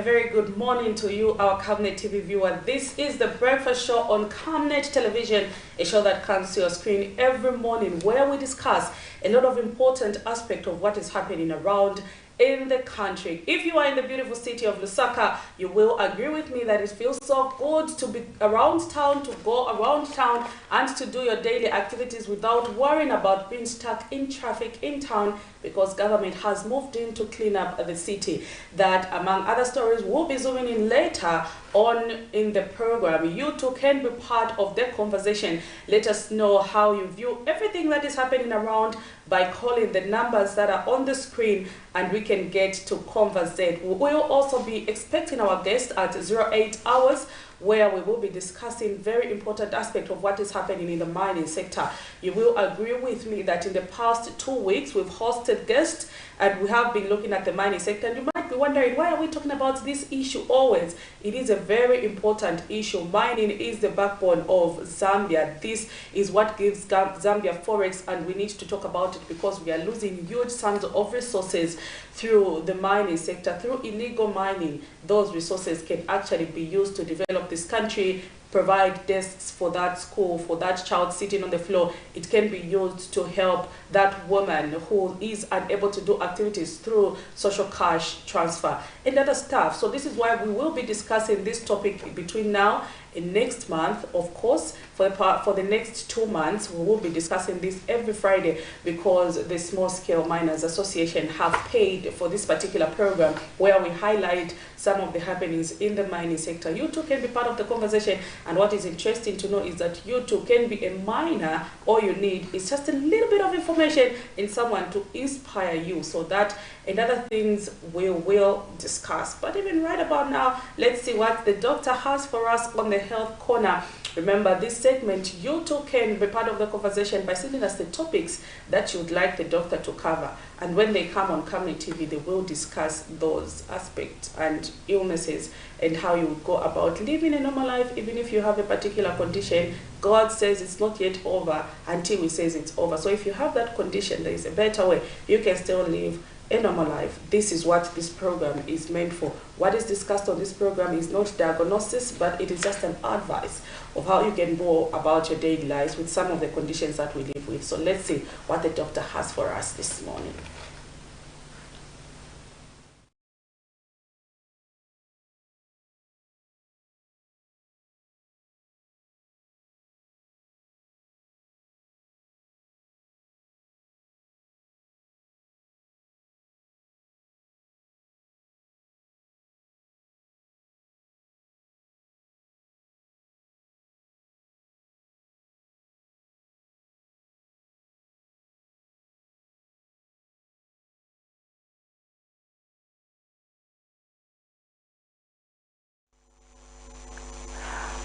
A very good morning to you, our Camnet TV viewer. This is the breakfast show on Camnet Television, a show that comes to your screen every morning where we discuss a lot of important aspects of what is happening around in the country. If you are in the beautiful city of Lusaka, you will agree with me that it feels so good to be around town, to go around town and to do your daily activities without worrying about being stuck in traffic in town, because government has moved in to clean up the city. That, among other stories, we'll be zooming in later on in the program. You too can be part of the conversation. Let us know how you view everything that is happening around by calling the numbers that are on the screen, and we can get to conversate. We will also be expecting our guest at 08 hours, where we will be discussing very important aspect of what is happening in the mining sector. You will agree with me that in the past 2 weeks we've hosted guests and we have been looking at the mining sector, and you might be wondering, why are we talking about this issue always? It is a very important issue. Mining is the backbone of Zambia. This is what gives Zambia forex, and we need to talk about it because we are losing huge sums of resources through the mining sector, through illegal mining. Those resources can actually be used to develop this country, provide desks for that school, for that child sitting on the floor. It can be used to help that woman who is unable to do activities through social cash transfer and other stuff. So this is why we will be discussing this topic between now and next month. Of course, for the next 2 months, we will be discussing this every Friday, because the Small Scale Miners Association have paid for this particular program where we highlight some of the happenings in the mining sector. You too can be part of the conversation, and what is interesting to know is that you too can be a miner. All you need is just a little bit of information and someone to inspire you, so that and other things we will discuss. But even right about now, let's see what the doctor has for us on the Health Corner. Remember, this segment, you too can be part of the conversation by sending us the topics that you'd like the doctor to cover. And when they come on Camnet TV, they will discuss those aspects and illnesses and how you would go about living a normal life, even if you have a particular condition. God says it's not yet over until He says it's over. So if you have that condition, there is a better way. You can still live a normal life. This is what this program is meant for. What is discussed on this program is not diagnosis, but it is just an advice of how you can go about your daily lives with some of the conditions that we live with. So let's see what the doctor has for us this morning.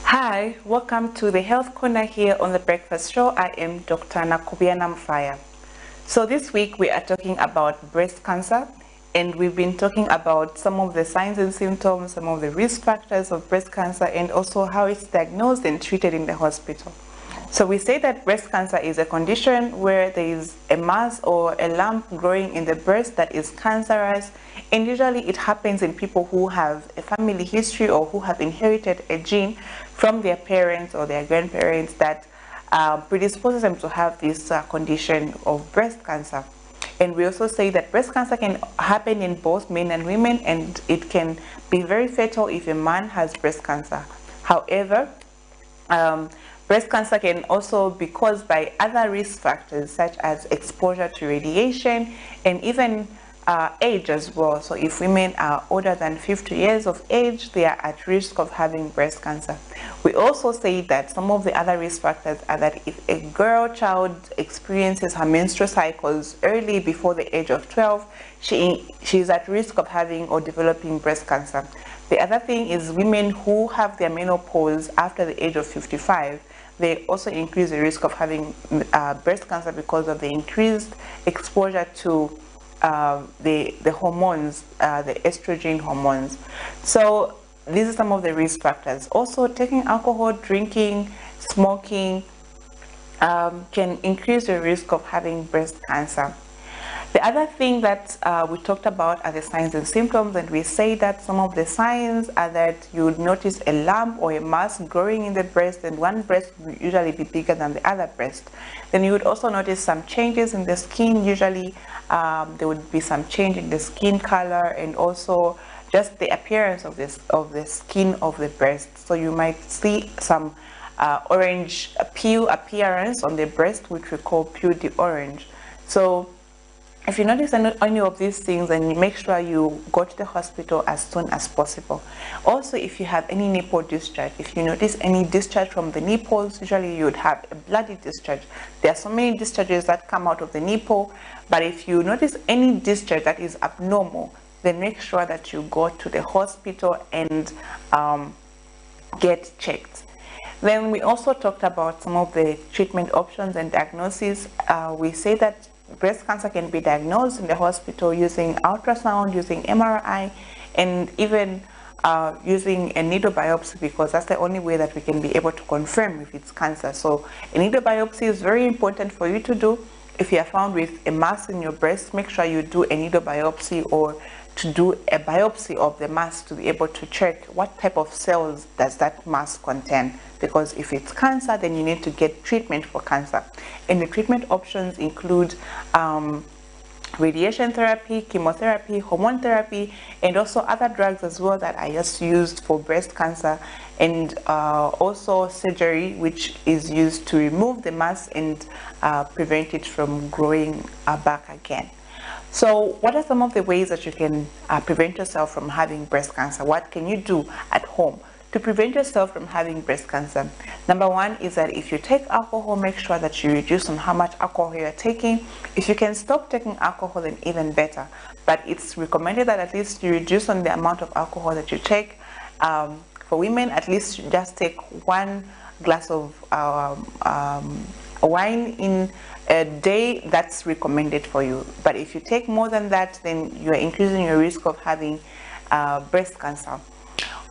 Hi, welcome to the Health Corner here on the Breakfast Show. I am Dr. Nakubiana Mfaya. So this week we are talking about breast cancer, and we've been talking about some of the signs and symptoms, some of the risk factors of breast cancer, and also how it's diagnosed and treated in the hospital. So we say that breast cancer is a condition where there is a mass or a lump growing in the breast that is cancerous, and usually it happens in people who have a family history or who have inherited a gene from their parents or their grandparents that predisposes them to have this condition of breast cancer. And we also say that breast cancer can happen in both men and women, and it can be very fatal if a man has breast cancer. However, breast cancer can also be caused by other risk factors such as exposure to radiation and even age as well. So if women are older than 50 years of age, they are at risk of having breast cancer. We also say that some of the other risk factors are that if a girl child experiences her menstrual cycles early, before the age of 12, she is at risk of having or developing breast cancer. The other thing is women who have their menopause after the age of 55, they also increase the risk of having breast cancer because of the increased exposure to the hormones, the estrogen hormones. So these are some of the risk factors. Also, taking alcohol, drinking, smoking can increase the risk of having breast cancer. The other thing that we talked about are the signs and symptoms, and we say that some of the signs are that you would notice a lump or a mass growing in the breast, and one breast will usually be bigger than the other breast. Then you would also notice some changes in the skin. Usually there would be some change in the skin color and also just the appearance of the skin of the breast. So you might see some orange peel appearance on the breast, which we call peel d'orange. So if you notice any of these things, then you make sure you go to the hospital as soon as possible. Also, if you have any nipple discharge, if you notice any discharge from the nipples, usually you would have a bloody discharge. There are so many discharges that come out of the nipple, but if you notice any discharge that is abnormal, then make sure that you go to the hospital and get checked. Then we also talked about some of the treatment options and diagnosis. We say that breast cancer can be diagnosed in the hospital using ultrasound, using MRI, and even using a needle biopsy, because that's the only way that we can be able to confirm if it's cancer. So a needle biopsy is very important for you to do. If you are found with a mass in your breast, make sure you do a needle biopsy or to do a biopsy of the mass to be able to check what type of cells does that mass contain. Because if it's cancer, then you need to get treatment for cancer. And the treatment options include radiation therapy, chemotherapy, hormone therapy, and also other drugs as well that are just used for breast cancer, and also surgery, which is used to remove the mass and prevent it from growing back again. So what are some of the ways that you can prevent yourself from having breast cancer? What can you do at home to prevent yourself from having breast cancer? Number one is that if you take alcohol, make sure that you reduce on how much alcohol you're taking. If you can stop taking alcohol, then even better. But it's recommended that at least you reduce on the amount of alcohol that you take. For women, at least you just take 1 glass of wine in a day. That's recommended for you. But if you take more than that, then you are increasing your risk of having breast cancer.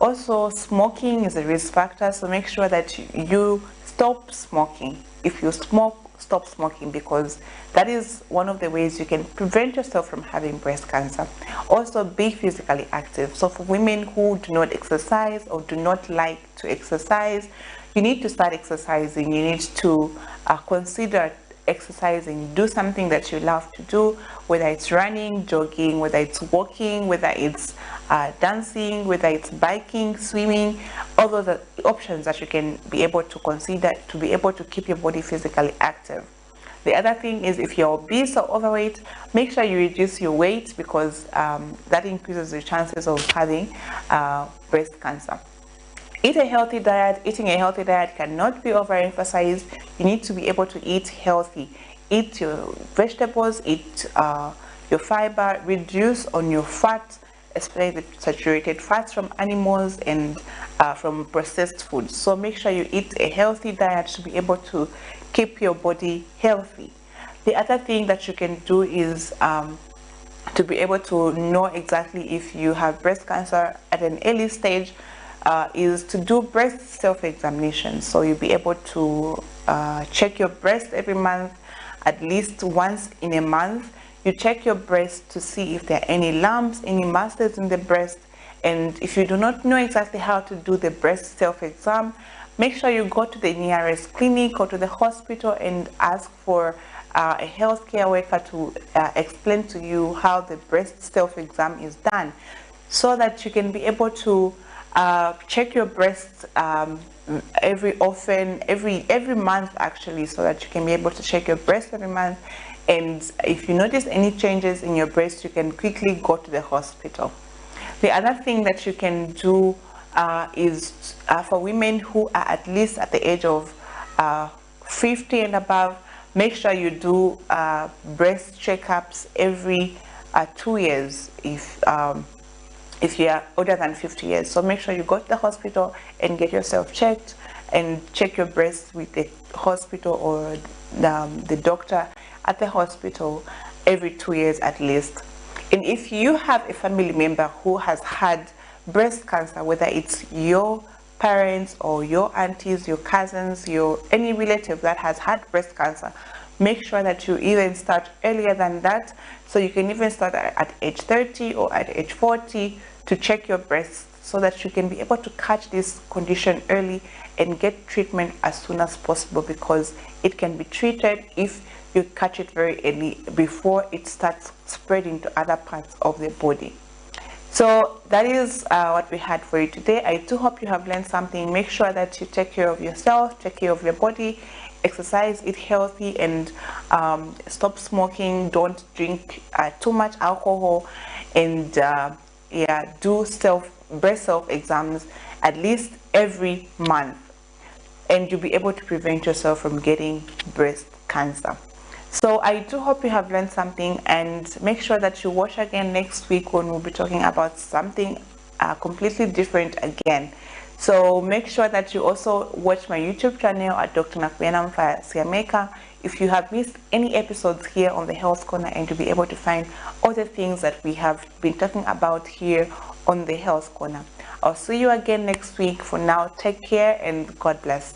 Also, smoking is a risk factor, so make sure that you stop smoking. If you smoke, stop smoking, because that is one of the ways you can prevent yourself from having breast cancer. Also, be physically active. So for women who do not exercise or do not like to exercise, you need to start exercising. You need to consider exercising. Do something that you love to do, whether it's running, jogging, whether it's walking, whether it's dancing, whether it's biking, swimming. All those are options that you can be able to consider to be able to keep your body physically active. The other thing is, if you're obese or overweight, make sure you reduce your weight, because that increases the chances of having breast cancer. Eat a healthy diet. Eating a healthy diet cannot be overemphasized. You need to be able to eat healthy. Eat your vegetables, eat your fiber, reduce on your fat, especially the saturated fats from animals and from processed foods. So make sure you eat a healthy diet to be able to keep your body healthy. The other thing that you can do is to be able to know exactly if you have breast cancer at an early stage, is to do breast self-examination. So you'll be able to check your breast every month, at least once in a month. You check your breast to see if there are any lumps, any masses in the breast. And if you do not know exactly how to do the breast self-exam, make sure you go to the nearest clinic or to the hospital and ask for a healthcare worker to explain to you how the breast self-exam is done, so that you can be able to check your breasts every month actually, so that you can be able to check your breast every month. And if you notice any changes in your breast, you can quickly go to the hospital. The other thing that you can do is for women who are at least at the age of 50 and above, make sure you do breast checkups every 2 years if you are older than 50 years. So make sure you go to the hospital and get yourself checked, and check your breasts with the hospital or the doctor at the hospital every 2 years at least. And if you have a family member who has had breast cancer, whether it's your parents or your aunties, your cousins, any relative that has had breast cancer, make sure that you even start earlier than that. So you can even start at age 30 or at age 40 to check your breasts, so that you can be able to catch this condition early and get treatment as soon as possible, because it can be treated if you catch it very early before it starts spreading to other parts of the body. So that is what we had for you today. I do hope you have learned something. Make sure that you take care of yourself, take care of your body, exercise, eat healthy, and stop smoking. Don't drink too much alcohol, and yeah, do breast self exams at least every month, and you'll be able to prevent yourself from getting breast cancer. So I do hope you have learned something, and make sure that you watch again next week when we'll be talking about something completely different again. So make sure that you also watch my YouTube channel at Dr. Nakubena Mfaya Siameka if you have missed any episodes here on the Health Corner, and to be able to find all the things that we have been talking about here on the Health Corner. I'll see you again next week. For now, take care and God bless.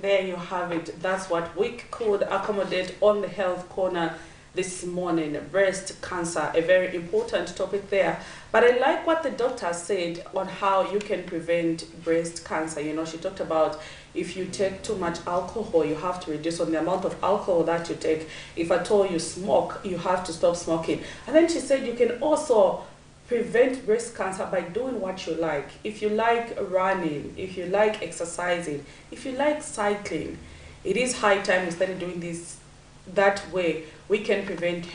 There you have it. That's what we could accommodate on the Health Corner this morning. Breast cancer, a very important topic there. But I like what the doctor said on how you can prevent breast cancer. You know, she talked about if you take too much alcohol, you have to reduce on the amount of alcohol that you take. If at all you smoke, you have to stop smoking. And then she said you can also prevent breast cancer by doing what you like. If you like running, if you like exercising, if you like cycling, it is high time we started doing this. That way we can prevent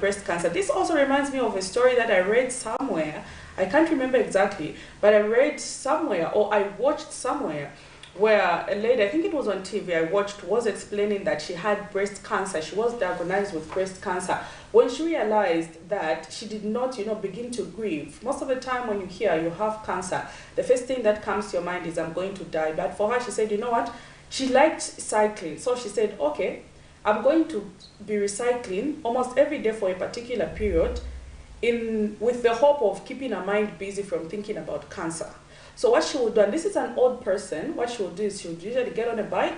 breast cancer. This also reminds me of a story that I read somewhere. I can't remember exactly, but I read somewhere, or I watched somewhere, where a lady, I think it was on TV, I watched, was explaining that she had breast cancer. She was diagnosed with breast cancer. When she realized that, she did not, begin to grieve. Most of the time when you hear you have cancer, the first thing that comes to your mind is, I'm going to die. But for her, she said, you know what? She liked cycling. So she said, okay, I'm going to be recycling almost every day for a particular period, with the hope of keeping her mind busy from thinking about cancer. So what she would do, and this is an old person, what she would do is she would usually get on a bike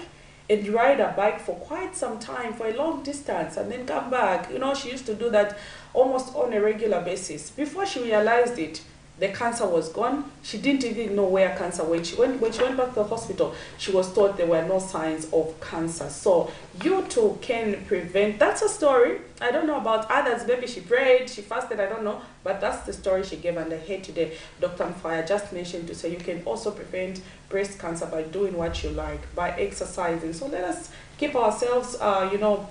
and ride a bike for quite some time, for a long distance, and then come back. She used to do that almost on a regular basis. Before she realized it, the cancer was gone. She didn't even know where cancer went. When she went back to the hospital, she was told there were no signs of cancer. So you too can prevent. That's a story. I don't know about others. Maybe she prayed, she fasted, I don't know. But that's the story she gave. And I heard today, Dr. Mfaya just mentioned to say you can also prevent breast cancer by doing what you like, by exercising. So let us keep ourselves,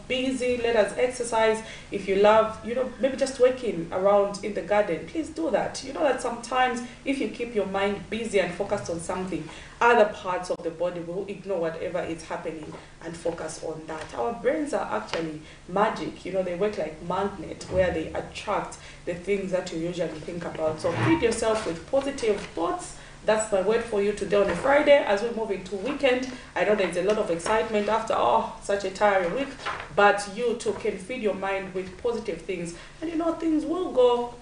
busy. Let us exercise. If you love, maybe just working around in the garden, please do that. You know that sometimes if you keep your mind busy and focused on something, other parts of the body will ignore whatever is happening and focus on that. Our brains are actually magic. They work like magnet, where they attract the things that you usually think about. So feed yourself with positive thoughts. That's my word for you today on a Friday as we move into weekend. I know there's a lot of excitement after such a tiring week, but you too can feed your mind with positive things, and things will go.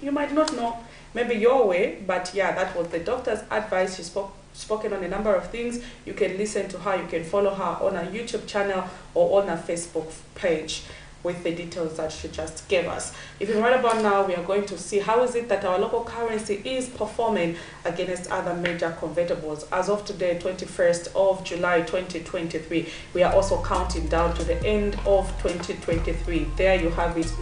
You might not know, maybe your way, but yeah, that was the doctor's advice. She spoken on a number of things. You can listen to her, you can follow her on her YouTube channel or on her Facebook page with the details that she just gave us. Even right about now, we are going to see how is it that our local currency is performing against other major convertibles. As of today, 21st of July 2023, we are also counting down to the end of 2023. There you have it.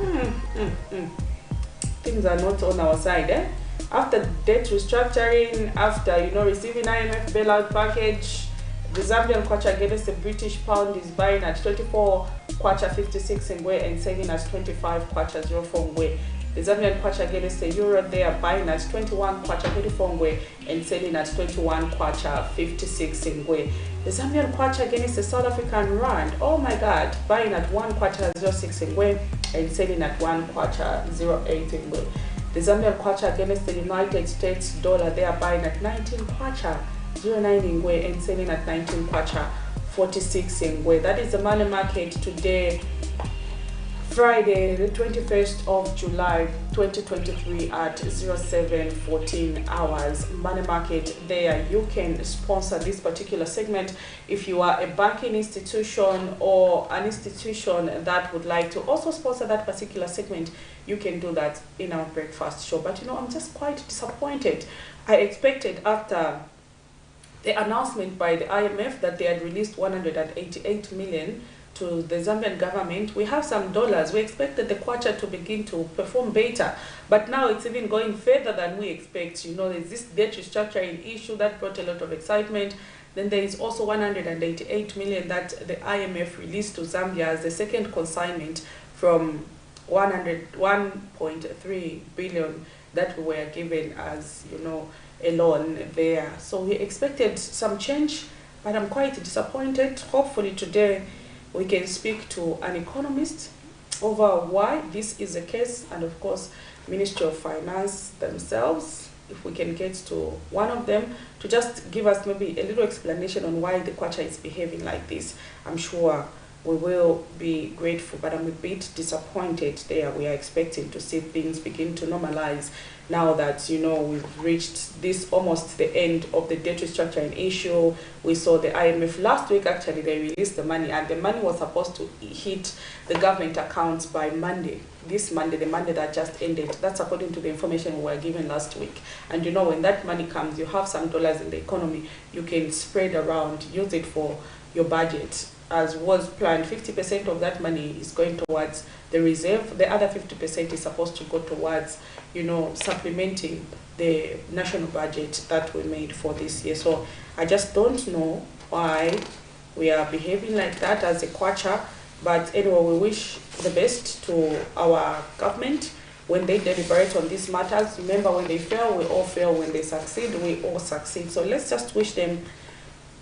Things are not on our side, eh? After debt restructuring, after receiving IMF bailout package, the Zambian kwacha against the British pound is buying at 24 kwacha 56 ngwe and selling at 25 kwacha 04 ngwe. The Zambian kwacha against the euro, they are buying at 21 kwacha 34 ngwe and selling at 21 kwacha 56 ngwe. The Zambian kwacha against the South African rand, oh my god, buying at 1 kwacha 06 ngwe and selling at 1 kwacha 08 ngwe. The Zambian kwacha against the United States dollar, they are buying at 19 kwacha 09 ngwe and selling at 19 kwacha 46 ngwe. That is the money market today, Friday, the 21st of July 2023 at 07:14 hours. Money market there. You can sponsor this particular segment if you are a banking institution or an institution that would like to also sponsor that particular segment. You can do that in our breakfast show. But you know, I'm just quite disappointed. I expected after the announcement by the IMF that they had released 188 million to the Zambian government. We have some dollars. We expected the kwacha to begin to perform better, but now it's even going further than we expect. You know, there's this debt restructuring issue that brought a lot of excitement. Then there is also 188 million that the IMF released to Zambia as the second consignment from 1.3 billion that we were given as, you know, a loan there. So we expected some change, but I'm quite disappointed. Hopefully today we can speak to an economist over why this is the case, and of course Ministry of Finance themselves, if we can get to one of them to just give us maybe a little explanation on why the kwacha is behaving like this. I'm sure we will be grateful, but I'm a bit disappointed there. We are expecting to see things begin to normalize now that, you know, we've reached this almost the end of the debt restructuring issue. We saw the IMF last week, actually, they released the money, and the money was supposed to hit the government accounts by Monday. This Monday, the Monday that just ended. That's according to the information we were given last week. And you know, when that money comes, you have some dollars in the economy, you can spread around, use it for your budget. As was planned, 50% of that money is going towards the reserve. The other 50% is supposed to go towards, you know, supplementing the national budget that we made for this year. So I just don't know why we are behaving like that as a kwacha. But anyway, we wish the best to our government when they deliberate on these matters. Remember, when they fail, we all fail. When they succeed, we all succeed. So let's just wish them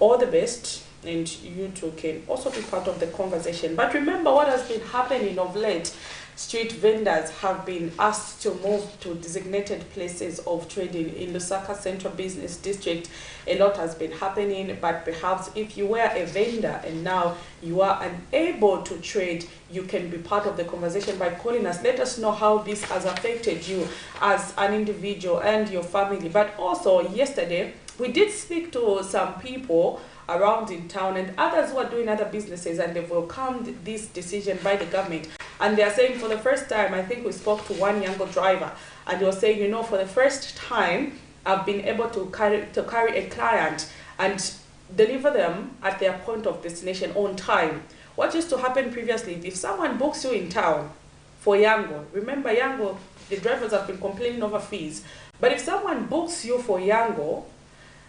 all the best. And you too can also be part of the conversation. But remember what has been happening of late. Street vendors have been asked to move to designated places of trading in Lusaka Central Business District. A lot has been happening, but perhaps if you were a vendor and now you are unable to trade, you can be part of the conversation by calling us. Let us know how this has affected you as an individual and your family. But also yesterday, we did speak to some people around in town and others who are doing other businesses, and they've welcomed this decision by the government. And they are saying for the first time, I think we spoke to one younger driver, and he was saying, you know, for the first time, I've been able to carry a client and deliver them at their point of destination on time. What used to happen previously, if someone books you in town for Yango, remember Yango, the drivers have been complaining over fees, but if someone books you for Yango,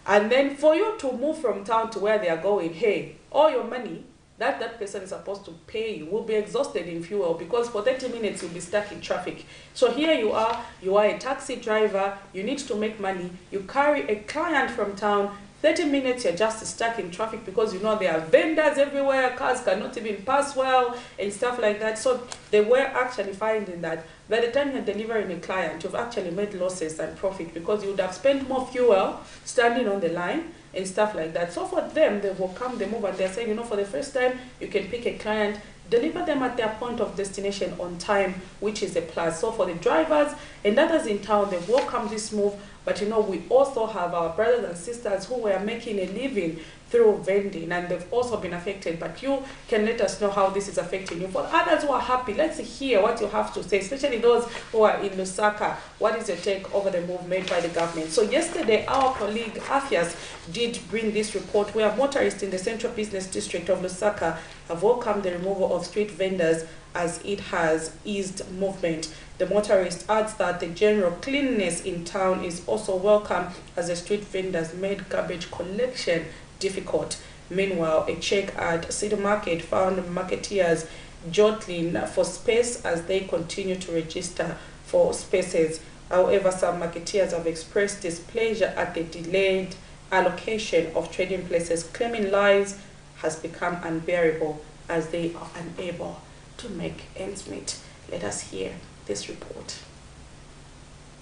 and then for you to move from town to where they are going, hey, all your money that person is supposed to pay you will be exhausted in fuel, because for 30 minutes you'll be stuck in traffic. So here you are a taxi driver, you need to make money, you carry a client from town, 30 minutes you're just stuck in traffic because, you know, there are vendors everywhere, cars cannot even pass well and stuff like that. So they were actually finding that by the time you're delivering a client, you've actually made losses than profit, because you would have spent more fuel standing on the line and stuff like that. So for them, they will come, they move, and they're saying, you know, for the first time, you can pick a client, deliver them at their point of destination on time, which is a plus. So for the drivers and others in town, they welcome this move. But you know, we also have our brothers and sisters who were making a living through vending, and they've also been affected. But you can let us know how this is affecting you. For others who are happy, let's hear what you have to say, especially those who are in Lusaka. What is your take over the move made by the government? So yesterday, our colleague Afias did bring this report where motorists in the Central Business District of Lusaka have welcomed the removal of street vendors as it has eased movement. The motorist adds that the general cleanliness in town is also welcome, as the street vendors made garbage collection difficult. Meanwhile, a check at City Market found marketeers jostling for space as they continue to register for spaces. However, some marketeers have expressed displeasure at the delayed allocation of trading places, claiming lives has become unbearable as they are unable to make ends meet. Let us hear this report.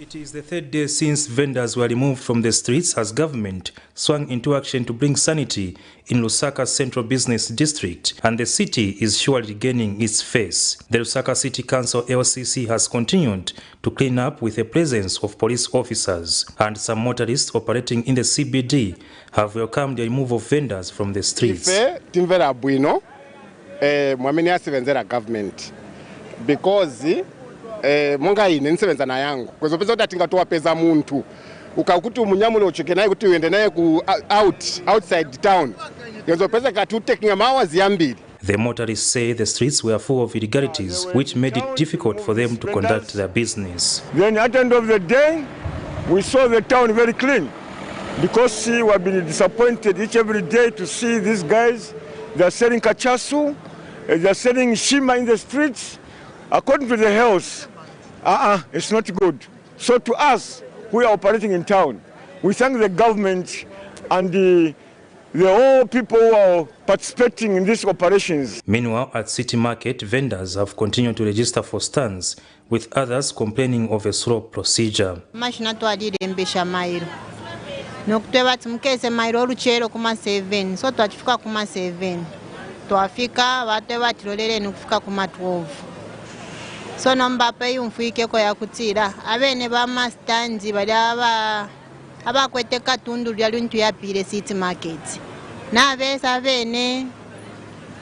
It is the third day since vendors were removed from the streets as government swung into action to bring sanity in Lusaka's central business district, and the city is surely gaining its face. The Lusaka City Council LCC has continued to clean up with the presence of police officers, and some motorists operating in the CBD have welcomed the removal of vendors from the streets. Government because monga ine nsebenza na yangu kwezopeza kuti atingatoa peza muntu ukakuti umunyamulo uchoke naye kuti uende naye ku outside town kwezopeza kati taking hours yambiri. The motorists say the streets were full of illegalities which made it difficult for them to conduct their business. Then at the end of the day we saw the town very clean because we have been disappointed each every day to see these guys. They are selling kachasu, they are selling shima in the streets. According to the health, it's not good. So to us, who are operating in town, we thank the government and the whole people who are participating in these operations. Meanwhile, at City Market, vendors have continued to register for stands, with others complaining of a slow procedure. Nokutwebatimukeze mairo oluchero kuma 7 so twachifika kuma 7 twafika batwebatirolere nokufika kuma 12 so nombape yumfuike ko yakutira abene ba mastandi bali abakwete katundu lya luntu yapire City Market na besa bene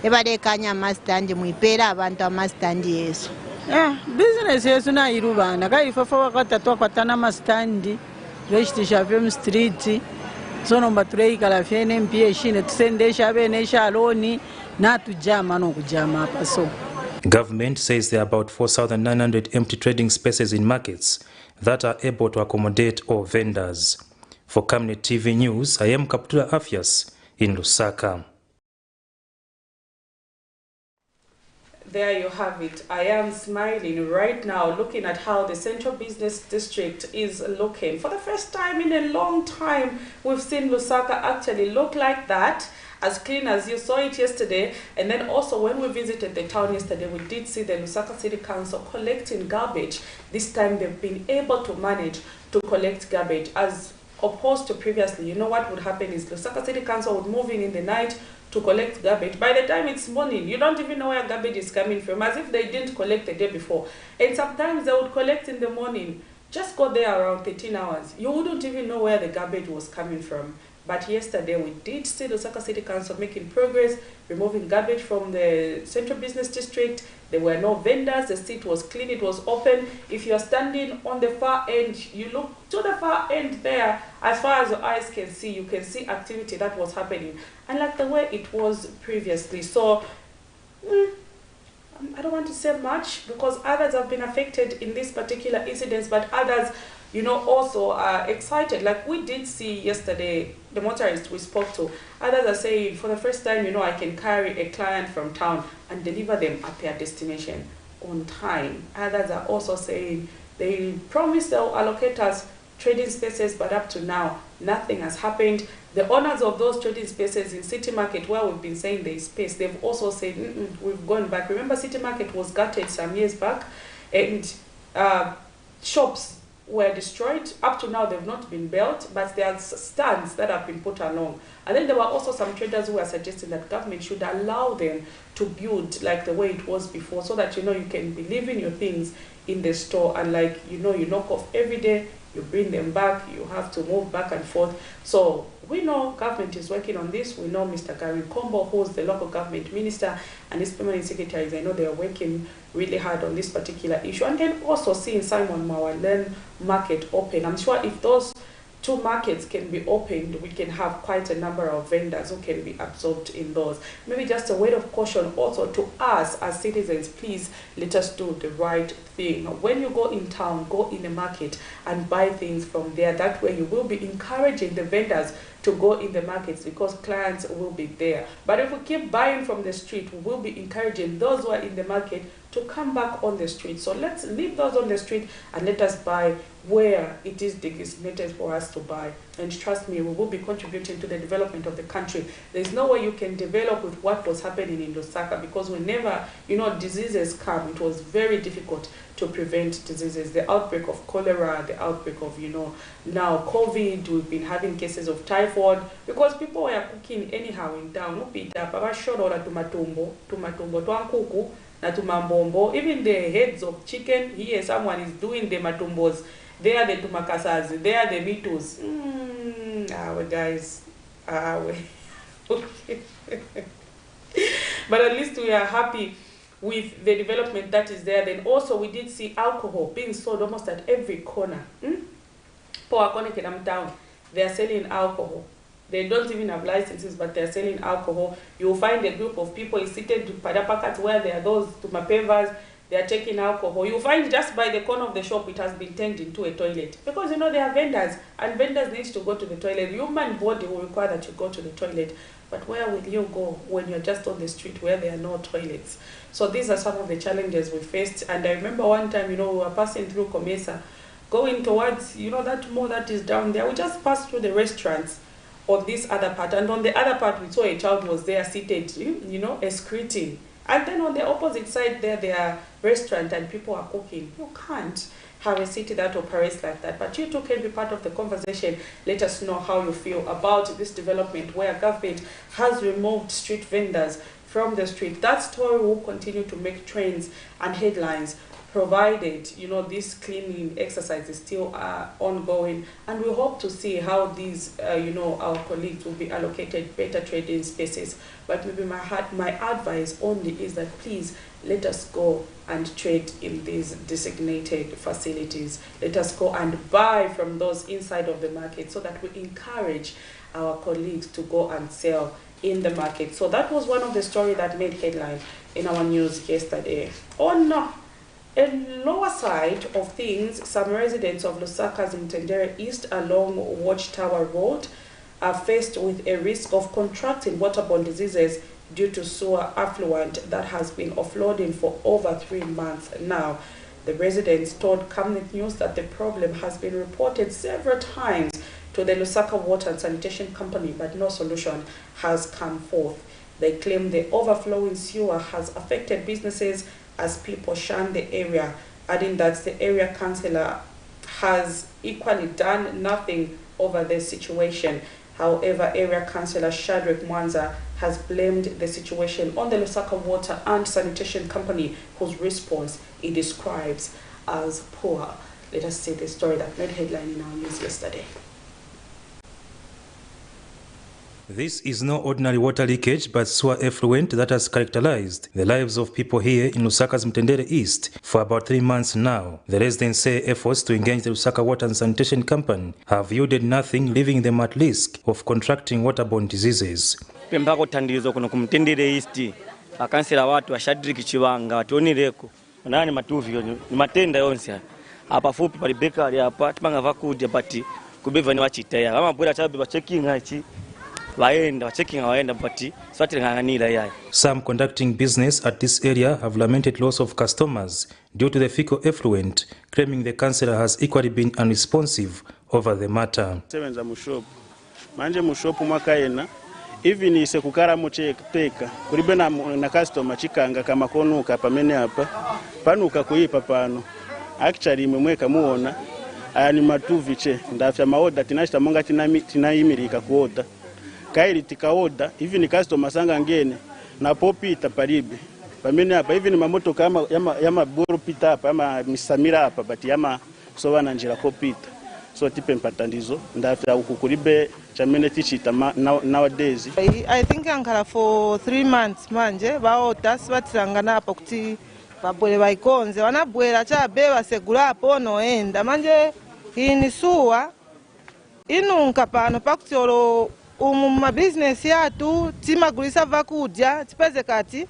ebalekanya mastandi muipera abantu amastandi yeso business yesu na irubana kaifafa wakatatu kwatana mastandi Resti Shavem Street, sono baturei kalafene mpie shine tusende shabene shaloni na tujama no kujama hapa so. Government says there are about 4,900 empty trading spaces in markets that are able to accommodate all vendors. For Camnet TV News, I am Kaptula Afias in Lusaka. There you have it. I am smiling right now looking at how the central business district is looking. For the first time in a long time, we've seen Lusaka actually look like that, as clean as you saw it yesterday. And then also when we visited the town yesterday, we did see the Lusaka City Council collecting garbage. This time they've been able to manage to collect garbage as opposed to previously. You know what would happen is Lusaka City Council would move in the night to collect garbage. By the time it's morning, you don't even know where garbage is coming from, as if they didn't collect the day before. And sometimes they would collect in the morning, just go there around 13 hours. You wouldn't even know where the garbage was coming from. But yesterday we did see the Lusaka City Council making progress, removing garbage from the central business district. There were no vendors, the street was clean, it was open. If you're standing on the far end, you look to the far end there, as far as your eyes can see, you can see activity that was happening. And like the way it was previously. So, I don't want to say much because others have been affected in this particular incident, but others, you know, also are excited. Like we did see yesterday, the motorists we spoke to, others are saying, for the first time, you know, I can carry a client from town and deliver them at their destination on time. Others are also saying they promised they'll allocate us trading spaces, but up to now, nothing has happened. The owners of those trading spaces in City Market, where we've been saying there is space, they've also said, we've gone back. Remember, City Market was gutted some years back, and shops were destroyed. Up to now, they've not been built, but there are stands that have been put along. And then there were also some traders who were suggesting that government should allow them to build like the way it was before, so that, you know, you can be leaving your things in the store and, like, you know, you knock off every day, you bring them back, you have to move back and forth. So we know government is working on this. We know Mr. Gary Kombo, who's the local government minister, and his permanent secretaries, I know they are working really hard on this particular issue. And then also seeing Simon Mawalen market open. I'm sure if those two markets can be opened, we can have quite a number of vendors who can be absorbed in those. Maybe just a word of caution also to us as citizens, please let us do the right thing. When you go in town, go in the market and buy things from there. That way you will be encouraging the vendors to go in the markets because clients will be there. But if we keep buying from the street, we will be encouraging those who are in the market to come back on the street. So let's leave those on the street and let us buy where it is designated for us to buy. And trust me, we will be contributing to the development of the country. There's no way you can develop with what was happening in Lusaka, because whenever, diseases come, it was very difficult to prevent diseases. The outbreak of cholera, the outbreak of, now COVID, we've been having cases of typhoid because people were cooking anyhow in town. Na tumambombo, even the heads of chicken, here someone is doing the matumbos, they are the tumakasas, they are the mitus. Guys, okay. But at least we are happy with the development that is there. Then also we did see alcohol being sold almost at every corner. Poor Konekam town, they are selling alcohol. They don't even have licenses, but they're selling alcohol. You'll find a group of people seated to Padapakats where there are those tumapevas, they are taking alcohol. You'll find just by the corner of the shop, it has been turned into a toilet. Because, there are vendors, and vendors need to go to the toilet. Human body will require that you go to the toilet. But where will you go when you're just on the street where there are no toilets? So these are some of the challenges we faced. And I remember one time, we were passing through Comesa, going towards, that mall that is down there. We just passed through the restaurants on this other part, and on the other part we saw a child was there seated, excreting, and then on the opposite side there are restaurant and people are cooking. You can't have a city that operates like that. But you too can be part of the conversation. Let us know how you feel about this development where government has removed street vendors from the street. That story will continue to make trends and headlines, provided this cleaning exercise is still ongoing, and we hope to see how these our colleagues will be allocated better trading spaces. But maybe my advice only is that please let us go and trade in these designated facilities. Let us go and buy from those inside of the market so that we encourage our colleagues to go and sell in the market. So that was one of the stories that made headline in our news yesterday. On a lower side of things, some residents of Lusaka's Mtendere East along Watchtower Road are faced with a risk of contracting waterborne diseases due to sewer effluent that has been offloading for over 3 months now. The residents told Camnet News that the problem has been reported several times to the Lusaka Water and Sanitation Company, but no solution has come forth. They claim the overflowing sewer has affected businesses as people shun the area, adding that the area councillor has equally done nothing over the situation. However, area councillor Shadrack Mwanza has blamed the situation on the Lusaka Water and Sanitation Company, whose response he describes as poor. Let us see the story that made headline in our news yesterday. This is no ordinary water leakage, but sewer effluent that has characterized the lives of people here in Lusaka's Mtendere East for about 3 months now. The residents say efforts to engage the Lusaka Water and Sanitation Company have yielded nothing, leaving them at risk of contracting waterborne diseases. Pembako tandizo kuno kumtendere East, akansela watu wa Shadrack Chiwanga watonireko. Nani matuvi ni matenda yonse. Hapa fupi pali bakery hapa tupanga vakuja but kubeva ni wachitaya. Kama bora chabe ba checking hachi. Some conducting business at this area have lamented loss of customers due to the fecal effluent, claiming the councillor has equally been unresponsive over the matter. Manje mushopu mwakaena even ise kukara mucheka kuribe na customer chikanga kama konuka pamene hapa panuka kuipa pano actually mweka muona ani matuviche ndafya maoda tinashita monga tinayimirika kuoda kaili tikaoda hivi ni customer sanga ngene na popita paribe pamene hapa hivi ni mamoto kama yama buru pita hapa ama misamira hapa but yama kusowana njira popita so tipe mpatandizo ndafya ukukuribe chamene tichita nowadays. I think ankara for 3 months manje baota sibatirangana hapa kuti babwele baikonze wanabwela chabe basegula hapo noenda manje inisuwa inunka pano pakutyolo ma business yatu timagulisa vakudya tipeze kati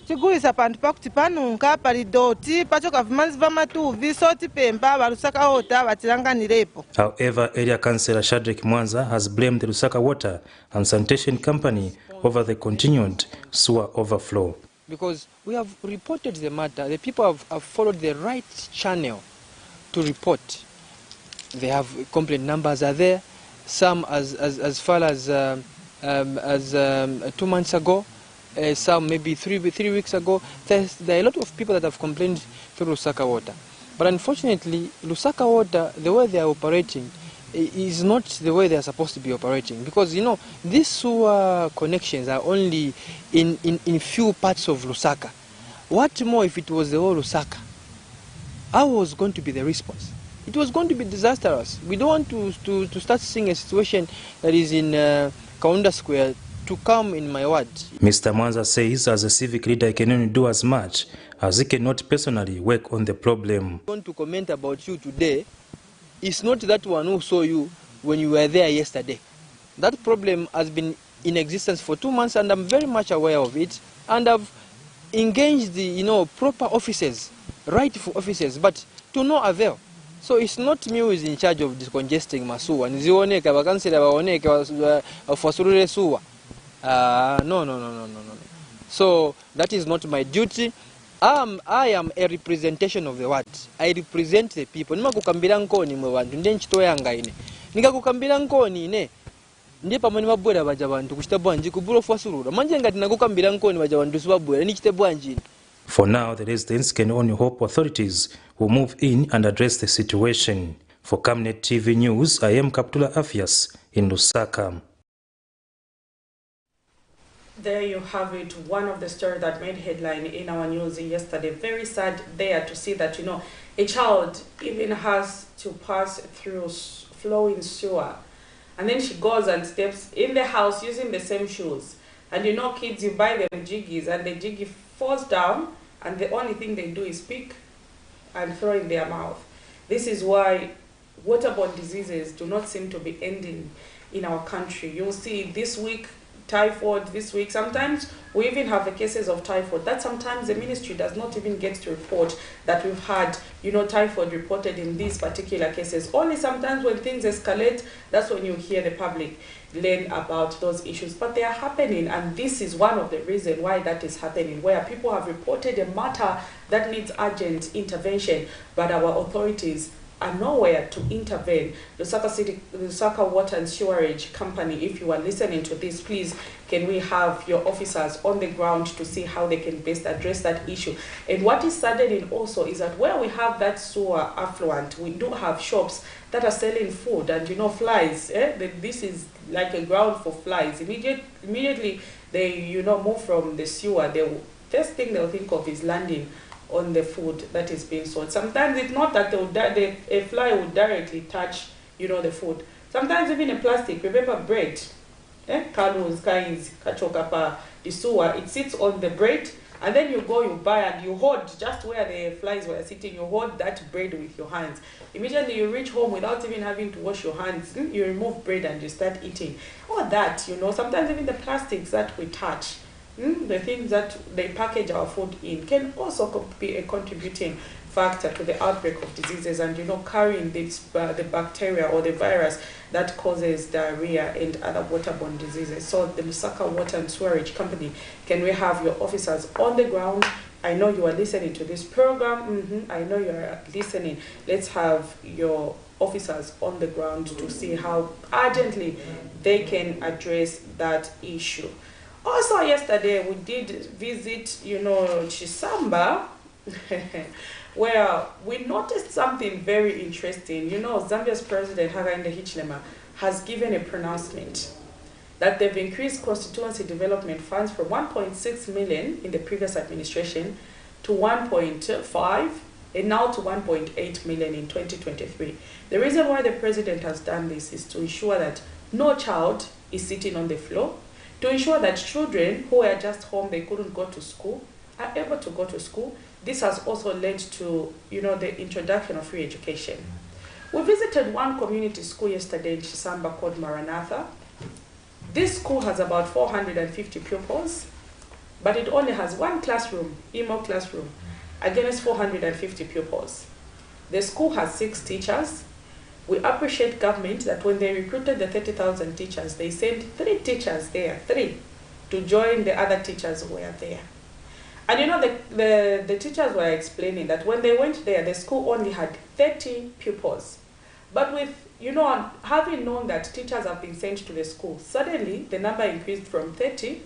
tigulisa pantu pakuti panunka pali doti pachoka vimanzi vamatuvi so tipemba va Lusaka Water vatilanganirepo. However, area councillor Shadrack Mwanza has blamed the Lusaka Water and Sanitation Company over the continued sewer overflow. Because we have reported the matter, the people have followed the right channel to report. They have complaint numbers are there, some as far as 2 months ago, some maybe three weeks ago. There are a lot of people that have complained to Lusaka Water. But unfortunately, Lusaka Water, the way they are operating, is not the way they are supposed to be operating. Because, you know, these sewer connections are only in few parts of Lusaka. What more if it was the whole Lusaka? How was going to be the response? It was going to be disastrous. We don't want to start seeing a situation that is in Kaunda Square to come in my ward. Mr. Mwanza says as a civic leader he can only do as much as he cannot personally work on the problem. I want to comment about you today. It's not that one who saw you when you were there yesterday. That problem has been in existence for 2 months and I'm very much aware of it. And I've engaged the proper officers, rightful officers, but to no avail. So it's not me who is in charge of decongesting Masuwa. Nizioneka bakansela baoneke wafasurure suwa. No. So that is not my duty. I am a representation of the ward. I represent the people. Nima kukambira nkoni mwe bantu ndiye nchito yanga ine. Nika kukambira nkoni ine. Ndiye pamwe mabwera baja bantu kuchita bwanji kubulo fasurura. Manje ngati nakukambira nkoni baja bantu sibabwera nichite bwanji. For now, the residents can only hope authorities will move in and address the situation. For Camnet TV News, I am Kaptula Afias in Lusaka. There you have it, one of the stories that made headline in our news yesterday. Very sad there to see that, a child even has to pass through flowing sewer. And then she goes and steps in the house using the same shoes. And kids, you buy them jiggies and the jiggy falls down and the only thing they do is pick and throw in their mouth. This is why waterborne diseases do not seem to be ending in our country. You'll see this week, typhoid this week. Sometimes we even have the cases of typhoid that sometimes the ministry does not even get to report that we've had, typhoid reported in these particular cases. Only sometimes when things escalate, that's when you hear the public learn about those issues. But they are happening, and this is one of the reasons why that is happening, where people have reported a matter that needs urgent intervention, but our authorities are nowhere to intervene. The Lusaka Water and Sewerage Company, if you are listening to this, please, can we have your officers on the ground to see how they can best address that issue? And what is saddening also is that where we have that sewer affluent, we do have shops that are selling food and, flies. This is like a ground for flies. Immediately they, move from the sewer, the first thing they'll think of is landing on the food that is being sold. Sometimes it's not that a fly would directly touch, the food. Sometimes even a plastic, remember bread, Kalos, Kains, Kachokapa, the sewer, it sits on the bread, and then you go, you buy, and you hold just where the flies were sitting, you hold that bread with your hands. Immediately you reach home without even having to wash your hands, you remove bread and you start eating. All that, sometimes even the plastics that we touch, the things that they package our food in can also be a contributing factor to the outbreak of diseases and, carrying this, the bacteria or the virus that causes diarrhea and other waterborne diseases. So the Lusaka Water and Sewerage Company, can we have your officers on the ground? I know you are listening to this program. I know you are listening. Let's have your officers on the ground to see how urgently they can address that issue. Also yesterday we did visit, Chisamba, where we noticed something very interesting. Zambia's president, Hakainde Hichilema, has given a pronouncement that they've increased constituency development funds from 1.6 million in the previous administration to 1.5 and now to 1.8 million in 2023. The reason why the president has done this is to ensure that no child is sitting on the floor, to ensure that children who are just home, they couldn't go to school, are able to go to school. This has also led to, the introduction of free education. We visited one community school yesterday in Chisamba called Maranatha. This school has about 450 pupils. but it only has one classroom, emo classroom, against 450 pupils. The school has 6 teachers. We appreciate government that when they recruited the 30,000 teachers, they sent 3 teachers there, 3, to join the other teachers who were there. And you know, the teachers were explaining that when they went there, the school only had 30 pupils. But with, you know, having known that teachers have been sent to the school, suddenly the number increased from 30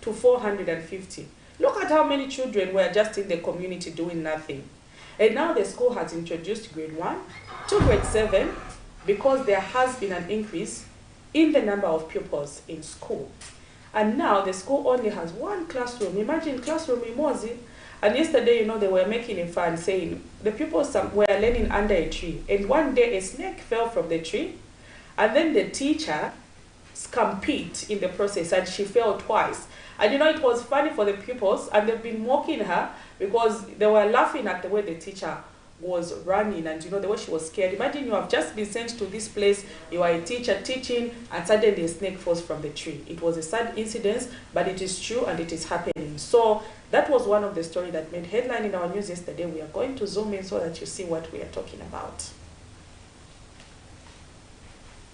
to 450. Look at how many children were just in the community doing nothing. And now the school has introduced grade 1 to grade 7 because there has been an increase in the number of pupils in school. And now the school only has 1 classroom. Imagine classroom in Mozi. And yesterday, you know, they were making a fun saying the pupils were learning under a tree. And one day a snake fell from the tree. And then the teacher scampeed in the process and she fell twice. And you know, it was funny for the pupils and they've been mocking her because they were laughing at the way the teacher was running and, you know, the way she was scared. Imagine you have just been sent to this place, you are a teacher teaching, and suddenly a snake falls from the tree. It was a sad incident, but it is true and it is happening. So that was one of the stories that made headline in our news yesterday. We are going to zoom in so that you see what we are talking about.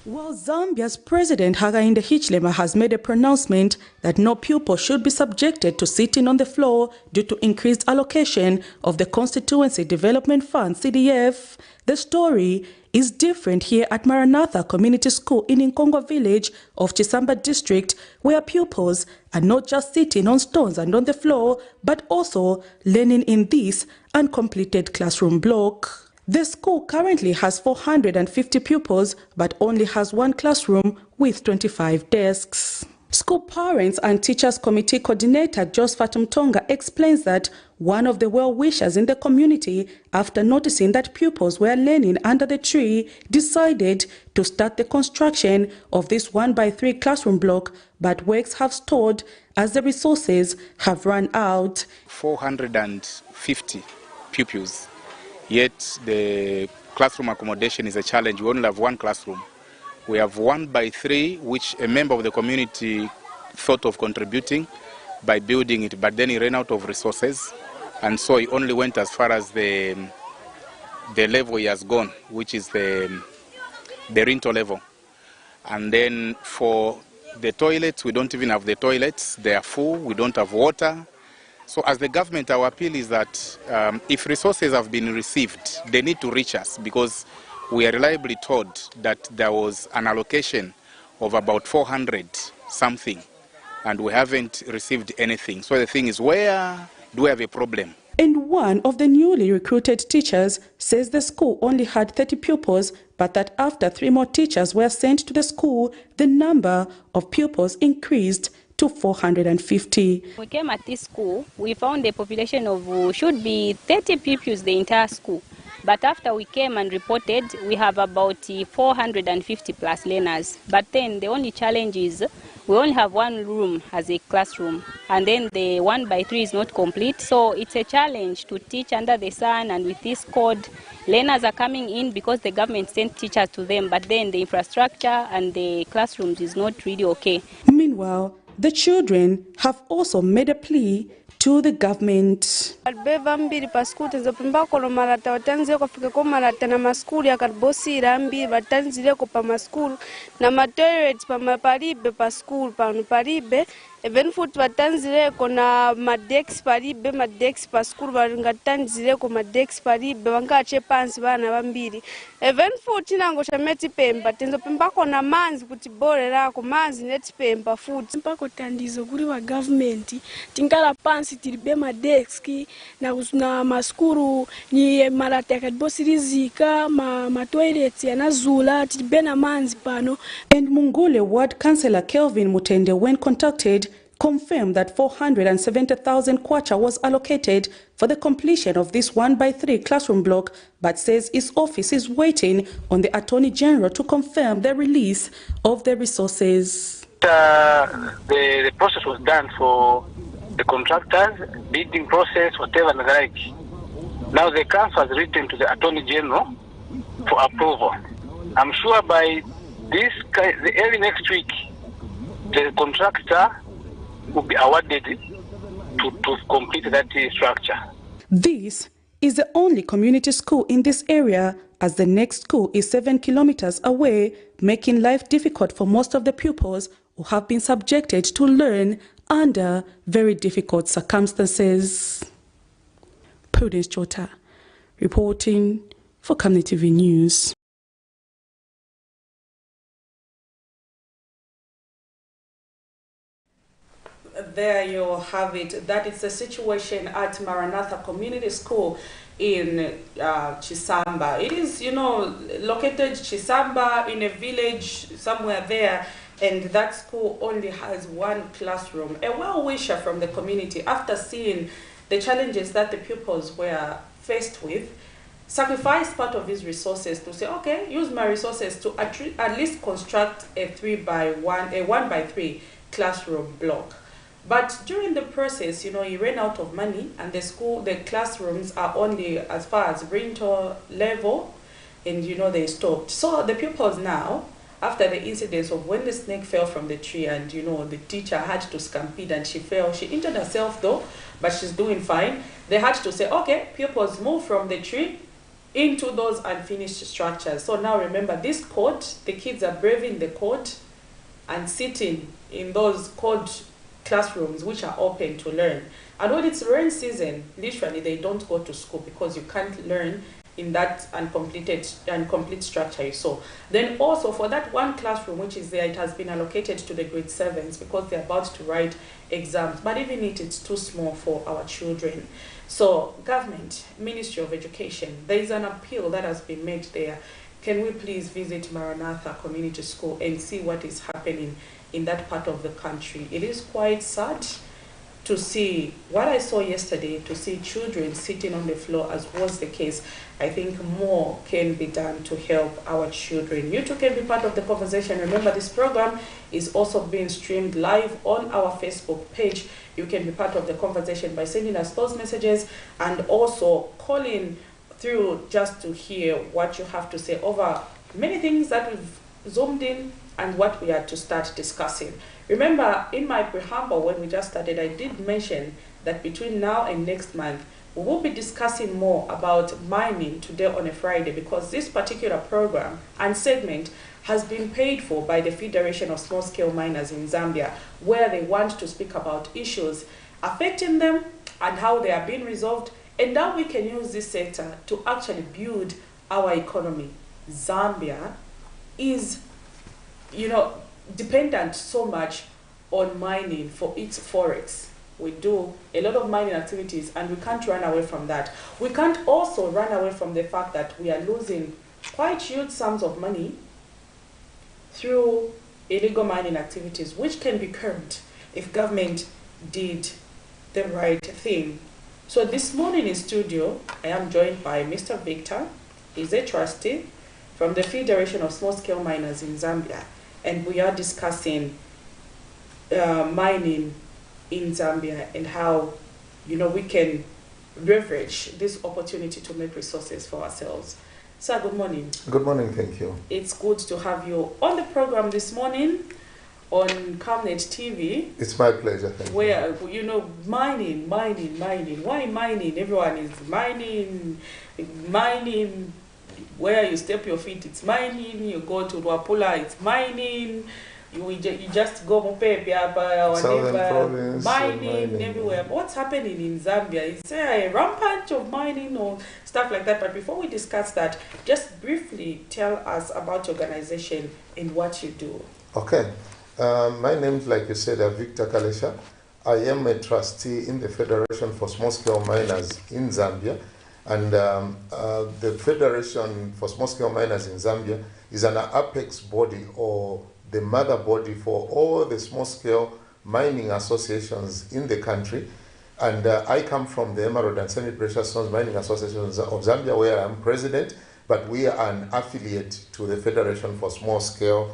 Well, Zambia's President Hakainde Hichilema has made a pronouncement that no pupil should be subjected to sitting on the floor due to increased allocation of the Constituency Development Fund, CDF. The story is different here at Maranatha Community School in Nkongwa village of Chisamba district, where pupils are not just sitting on stones and on the floor, but also learning in this uncompleted classroom block. The school currently has 450 pupils, but only has 1 classroom with 25 desks. School Parents and Teachers Committee Coordinator Josephat Mtonga explains that one of the well-wishers in the community, after noticing that pupils were learning under the tree, decided to start the construction of this 1x3 classroom block, but works have stalled as the resources have run out. 450 pupils. Yet the classroom accommodation is a challenge. We only have 1 classroom. We have 1x3, which a member of the community thought of contributing by building it, but then he ran out of resources, and so he only went as far as the level he has gone, which is the rental level. And then for the toilets, we don't even have the toilets. They are full. We don't have water. So as the government, our appeal is that if resources have been received, they need to reach us, because we are reliably told that there was an allocation of about 400 something, and we haven't received anything. So the thing is, where do we have a problem? And one of the newly recruited teachers says the school only had 30 pupils, but that after 3 more teachers were sent to the school, the number of pupils increased to 450. We came at this school, we found a population of should be 30 pupils the entire school. But after we came and reported, we have about 450 plus learners. But then the only challenge is we only have 1 room as a classroom, and then the 1x3 is not complete. So it's a challenge to teach under the sun, and with this code, learners are coming in because the government sent teachers to them, but then the infrastructure and the classrooms is not really okay. Meanwhile, the children have also made a plea to the government. Beva mbili paskuli tenzopimba kono marata watanzile kufika kwa marata na maskuli akarbosira mbili watanzile ko pa maskuli na matoilet pa maparibe paskuli panu paribe even foot watanzile ko na madex paribe madex paskuli watanzile ko madex paribe wangache pansi bana bambiri even foot nango chameti pemba tenzopimba kona manzi kuti bore lako manzi neti pemba foot mpako tandizo kuri wa government tingala pansi tilibe madeski na maskuru ni marata yakadibosirizika ma toilets yanazula tilibe na manzi pano. And Mungule Ward Councillor Kelvin Mutende, when contacted, confirmed that 470,000 kwacha was allocated for the completion of this 1x3 classroom block, but says his office is waiting on the Attorney General to confirm the release of the resources. The process was done for the contractors, bidding process, whatever and the like. Now the council has written to the Attorney General for approval. I'm sure by the early next week, the contractor will be awarded to complete that structure. This is the only community school in this area, as the next school is 7 kilometers away, making life difficult for most of the pupils who have been subjected to learn under very difficult circumstances. Prudence Chota, reporting for Camnet TV News. There you have it. That is the situation at Maranatha Community School in Chisamba. It is, located Chisamba in a village somewhere there, and that school only has one classroom. A well-wisher from the community, after seeing the challenges that the pupils were faced with, sacrificed part of his resources to say, okay, use my resources to at least construct a 1x3 classroom block. But during the process, he ran out of money, and the classrooms are only as far as Brinto level, and they stopped. So the pupils now, after the incidents of when the snake fell from the tree, and the teacher had to stampede and she fell, she injured herself though, but she's doing fine. They had to say, okay, pupils move from the tree into those unfinished structures. So now remember, this court, the kids are braving the court and sitting in those court classrooms which are open to learn. And when it's rain season, literally they don't go to school because you can't learn in that incomplete structure you saw. Then also for that one classroom which is there, it has been allocated to the grade 7s because they're about to write exams. But even it's too small for our children. So government, Ministry of Education, there is an appeal that has been made there. Can we please visit Maranatha Community School and see what is happening in that part of the country? It is quite sad to see what I saw yesterday, to see children sitting on the floor, as was the case. I think more can be done to help our children. You too can be part of the conversation. Remember, this program is also being streamed live on our Facebook page. You can be part of the conversation by sending us those messages and also calling through just to hear what you have to say over many things that we've zoomed in and what we had to start discussing. Remember, in my preamble when we just started, I did mention that between now and next month, we will be discussing more about mining today on a Friday, because this particular program and segment has been paid for by the Federation of Small-Scale Miners in Zambia, where they want to speak about issues affecting them and how they are being resolved, and how we can use this sector to actually build our economy. Zambia is, dependent so much on mining for its forex. We do a lot of mining activities and we can't run away from that. We can't also run away from the fact that we are losing quite huge sums of money through illegal mining activities, which can be curbed if government did the right thing. So this morning in studio, I am joined by Mr. Victor. He's a trustee from the Federation of Small-Scale Miners in Zambia, and we are discussing mining in Zambia and how we can leverage this opportunity to make resources for ourselves. Sir, good morning. Good morning, thank you. It's good to have you on the program this morning on Camnet TV. It's my pleasure, thank where, mining. Why mining? Everyone is mining. Where you step your feet, it's mining. You go to Wapula, it's mining. You just go Mopepe, whatever. Mining everywhere. But what's happening in Zambia? Is there a rampage of mining or stuff like that? But before we discuss that, just briefly tell us about your organization and what you do. Okay. My name, like you said, Victor Kalesha. I am a trustee in the Federation for Small-Scale Miners in Zambia. And the Federation for Small-Scale Miners in Zambia is an apex body, or the mother body for all the small-scale mining associations in the country. And I come from the Emerald and Semi-Precious Stones Mining Association of Zambia, where I am president, but we are an affiliate to the Federation for Small-Scale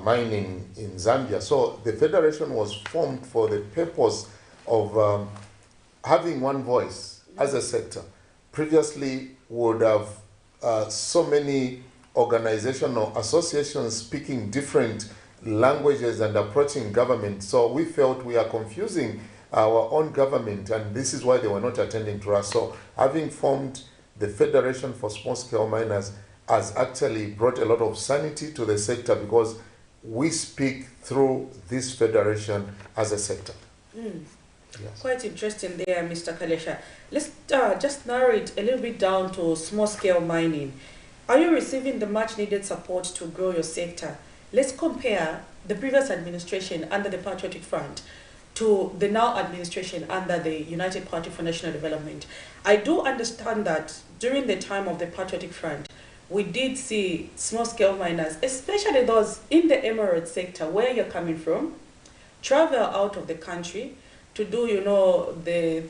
Mining in Zambia. So the Federation was formed for the purpose of having one voice as a sector. Previously, would have so many organizational associations speaking different languages and approaching government. So we felt we are confusing our own government, and this is why they were not attending to us. So having formed the Federation for Small-Scale Miners has actually brought a lot of sanity to the sector, because we speak through this federation as a sector. Yes. Quite interesting there, Mr. Kalesha. Let's just narrow it a little bit down to small-scale mining. Are you receiving the much-needed support to grow your sector? Let's compare the previous administration under the Patriotic Front to the now administration under the United Party for National Development. I do understand that during the time of the Patriotic Front, we did see small-scale miners, especially those in the emerald sector, where you're coming from, travel out of the country to do, you know, the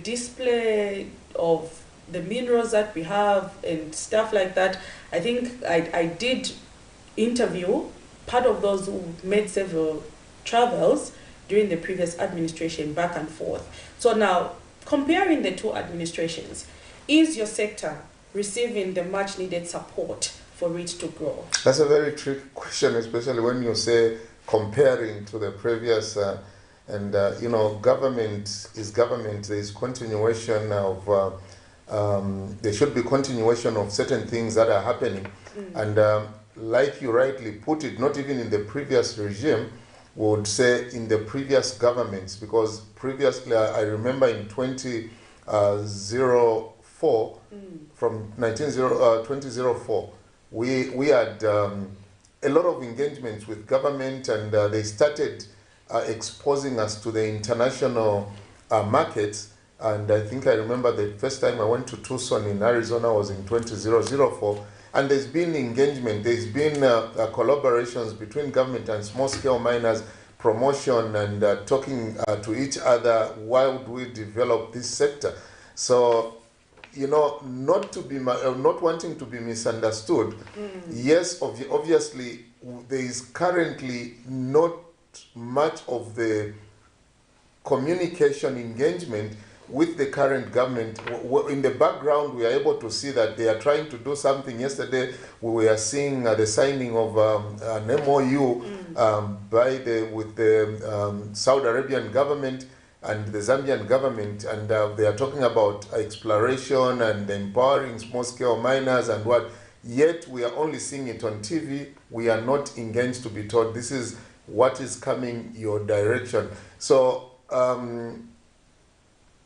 display of the minerals that we have and stuff like that. I think I did interview part of those who made several travels during the previous administration, back and forth. So now, comparing the two administrations, is your sector receiving the much needed support for it to grow? That's a very tricky question, especially when you say comparing to the previous, you know, government is government. There is continuation of, there should be continuation of certain things that are happening. And like you rightly put it, not even in the previous regime, we would say in the previous governments, because previously, I remember in 2004, from 2004, we had a lot of engagements with government, and they started exposing us to the international markets. And I think I remember the first time I went to Tucson in Arizona was in 2004. And there's been engagement, there's been collaborations between government and small-scale miners, promotion and talking to each other. Why would we develop this sector? So, you know, not wanting to be misunderstood. Yes, obviously, there is currently not much of the communication engagement with the current government. In the background, we are able to see that they are trying to do something. Yesterday, we were seeing the signing of an MOU with the Saudi Arabian government and the Zambian government, and they are talking about exploration and empowering small-scale miners and what. Yet, we are only seeing it on TV. We are not engaged to be told this is what is coming your direction. So,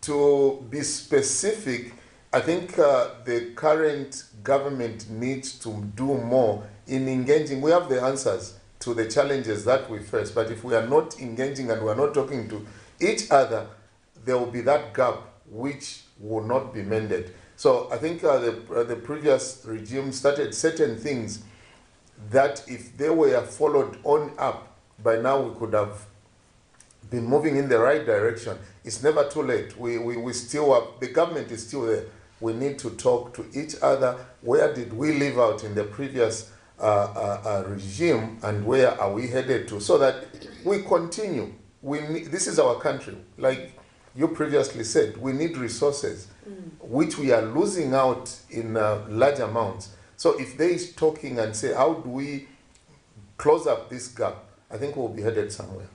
to be specific, I think the current government needs to do more in engaging. We have the answers to the challenges that we face, but if we are not engaging and we are not talking to each other, there will be that gap which will not be mended. So I think the previous regime started certain things that if they were followed on up, by now we could have been moving in the right direction. It's never too late. We still have, the government is still there. We need to talk to each other. Where did we live out in the previous regime, and where are we headed to, so that we continue. This is our country. Like you previously said, we need resources, which we are losing out in large amounts. So if they is talking and say, how do we close up this gap, I think we'll be headed somewhere.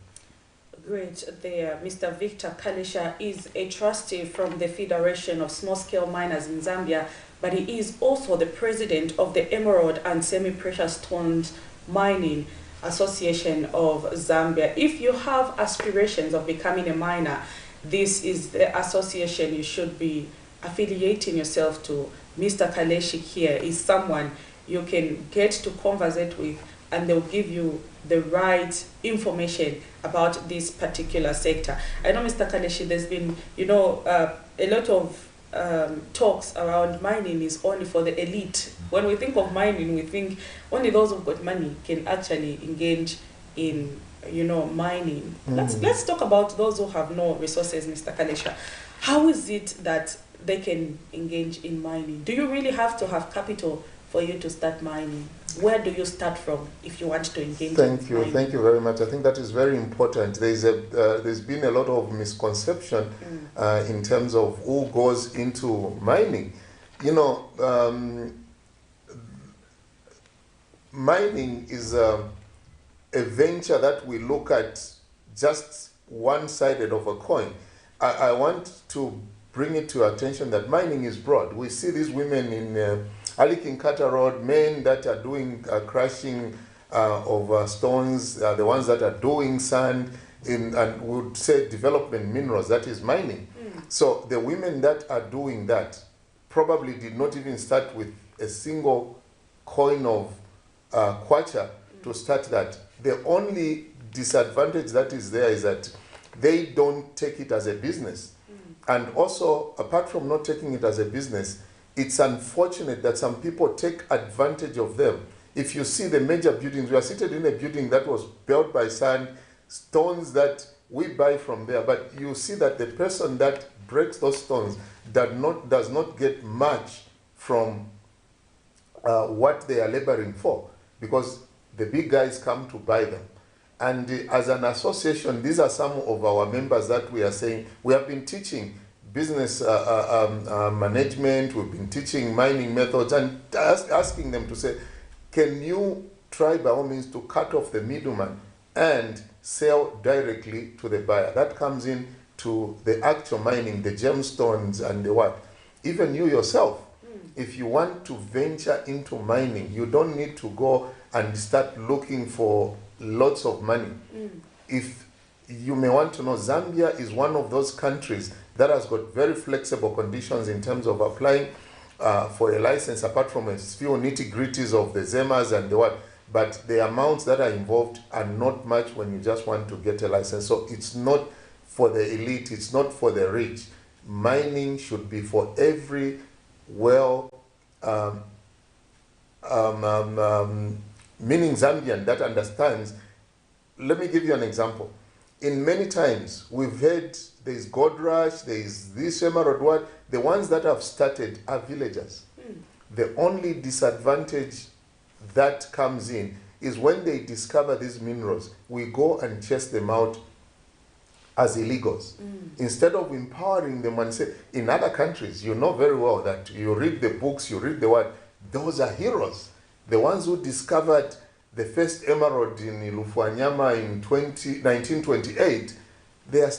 Great there. Mr. Victor Kalesha is a trustee from the Federation of Small-Scale Miners in Zambia, but he is also the president of the Emerald and Semi-Precious Stones Mining Association of Zambia. If you have aspirations of becoming a miner, this is the association you should be affiliating yourself to. Mr. Kaleshi here is someone you can get to conversate with, and they'll give you the right information about this particular sector. I know, Mr. Kaleshi, there's been, you know, a lot of talks around mining is only for the elite. When we think of mining, we think only those who've got money can actually engage in, you know, mining. Let's talk about those who have no resources, Mr. Kalesha. How is it that they can engage in mining? Do you really have to have capital for you to start mining? Where do you start from if you want to engage? Thank you very much. I think that is very important. There's been a lot of misconception in terms of who goes into mining. You know, mining is a venture that we look at just one-sided of a coin. I want to bring it to your attention that mining is broad. We see these women in Alikinkata Road, men that are doing crushing of stones, the ones that are doing sand, and would say development minerals, that is mining. So the women that are doing that probably did not even start with a single coin of kwacha to start that. The only disadvantage that is there is that they don't take it as a business. And also, apart from not taking it as a business, it's unfortunate that some people take advantage of them. If you see the major buildings, we are seated in a building that was built by sand, stones that we buy from there, but you see that the person that breaks those stones does not get much from what they are laboring for, because the big guys come to buy them. And as an association, these are some of our members that we are saying, we have been teaching business management, we've been teaching mining methods, and asking them to say, can you try by all means to cut off the middleman and sell directly to the buyer? That comes in to the actual mining, the gemstones and the what. Even you yourself, if you want to venture into mining, you don't need to go and start looking for lots of money. If you may want to know, Zambia is one of those countries that has got very flexible conditions in terms of applying for a license, apart from a few nitty-gritties of the ZEMAs and the what. But the amounts that are involved are not much when you just want to get a license. So it's not for the elite, it's not for the rich. Mining should be for every meaning Zambian that understands. Let me give you an example. In many times, we've heard there's gold rush, there's this emerald what. The ones that have started are villagers. The only disadvantage that comes in is when they discover these minerals, we go and chase them out as illegals. Instead of empowering them and say, in other countries, you know very well that you read the books, you read the word, those are heroes. The ones who discovered the first emerald in Ilufwanyama in 1928, there is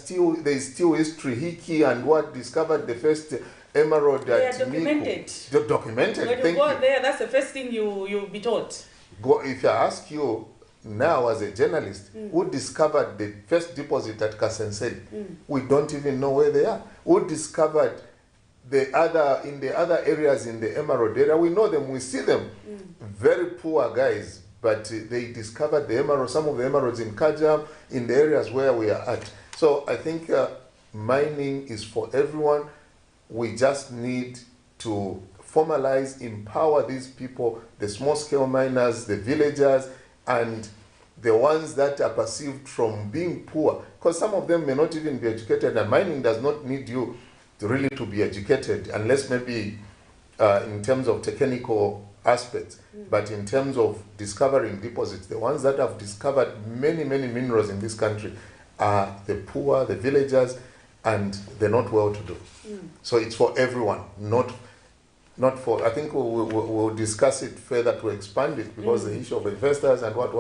still history. Hiki and what discovered the first emerald at documented. Documented. When you go there, that's the first thing you'll be taught. If I ask you now as a journalist, who discovered the first deposit at Kasenseli, we don't even know where they are. Who discovered in the other areas in the emerald area? We know them, we see them. Very poor guys, but they discovered the emerald, some of the emeralds in Kajam, in the areas where we are at. So I think mining is for everyone. We just need to formalize, empower these people, the small-scale miners, the villagers, and the ones that are perceived from being poor. Because some of them may not even be educated, and mining does not need you really to be educated, unless maybe in terms of technical aspects. But in terms of discovering deposits, the ones that have discovered many, many minerals in this country are the poor, the villagers, and they're not well-to-do. So it's for everyone, not for, I think we'll discuss it further to expand it, because the issue of investors and what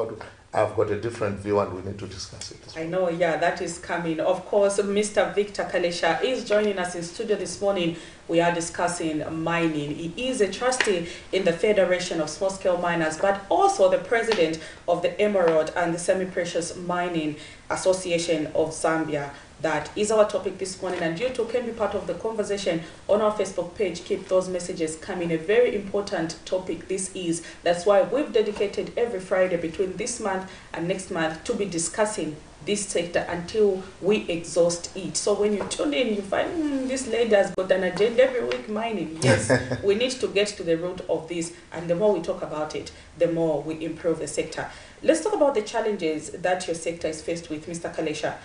I've got a different view and we need to discuss it. I know, yeah, that is coming. Of course, Mr. Victor Kalesha is joining us in studio this morning. We are discussing mining. He is a trustee in the Federation of Small-Scale Miners, but also the president of the Emerald and the Semi-Precious Mining Association of Zambia. That is our topic this morning, and you too can be part of the conversation on our Facebook page. Keep those messages coming. A very important topic this is. That's why we've dedicated every Friday between this month and next month to be discussing this sector until we exhaust it. So when you tune in, you find this lady has got an agenda every week, mining. Yes, we need to get to the root of this, and the more we talk about it, the more we improve the sector. Let's talk about the challenges that your sector is faced with, Mr. Kalesha.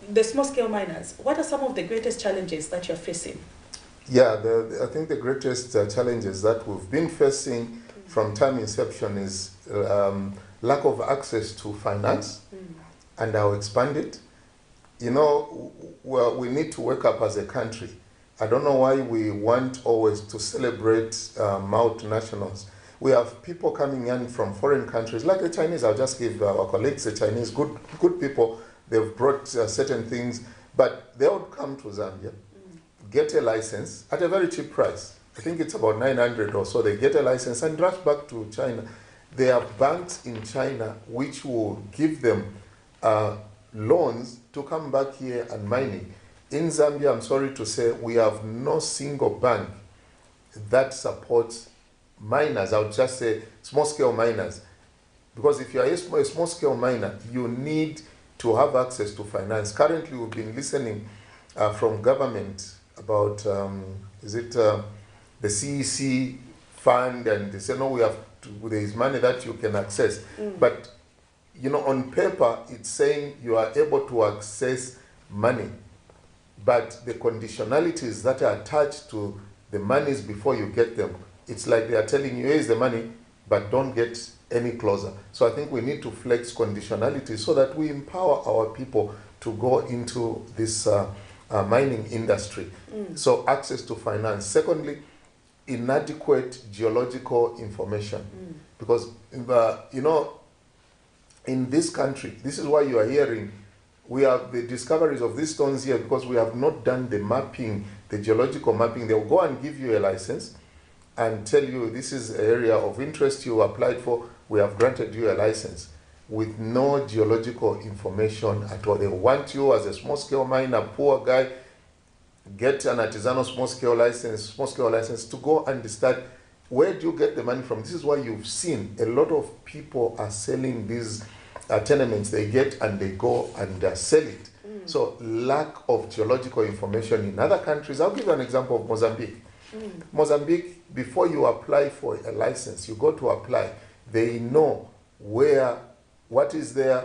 The small-scale miners, what are some of the greatest challenges that you're facing? Yeah, I think the greatest challenges that we've been facing from time inception is lack of access to finance, and I'll expand it. You know, we need to wake up as a country. I don't know why we want always to celebrate multinationals. We have people coming in from foreign countries, like the Chinese. I'll just give our colleagues, the Chinese, good people. They've brought certain things, but they would come to Zambia, get a license at a very cheap price. I think it's about 900 or so. They get a license and rush back to China. There are banks in China which will give them loans to come back here and mining. In Zambia, I'm sorry to say, we have no single bank that supports miners. I would just say small-scale miners. Because if you are a small-scale miner, you need to have access to finance. Currently, we've been listening from government about, the CEC fund, and they say, no, there is money that you can access. But, you know, on paper, it's saying you are able to access money. But the conditionalities that are attached to the monies before you get them, it's like they are telling you, here's the money, but don't get any closer. So I think we need to flex conditionalities so that we empower our people to go into this mining industry. So access to finance. Secondly, inadequate geological information. Because, you know, in this country, this is why you are hearing, we have the discoveries of these stones here because we have not done the mapping, the geological mapping. They'll go and give you a license and tell you this is an area of interest you applied for, we have granted you a license with no geological information at all. They want you as a small-scale miner, poor guy, get an artisanal small-scale license to go and start. Where do you get the money from? This is why you've seen a lot of people are selling these tenements they get and they go and sell it. So lack of geological information in other countries. I'll give you an example of Mozambique. Mozambique, before you apply for a license, you go to apply, they know what is there,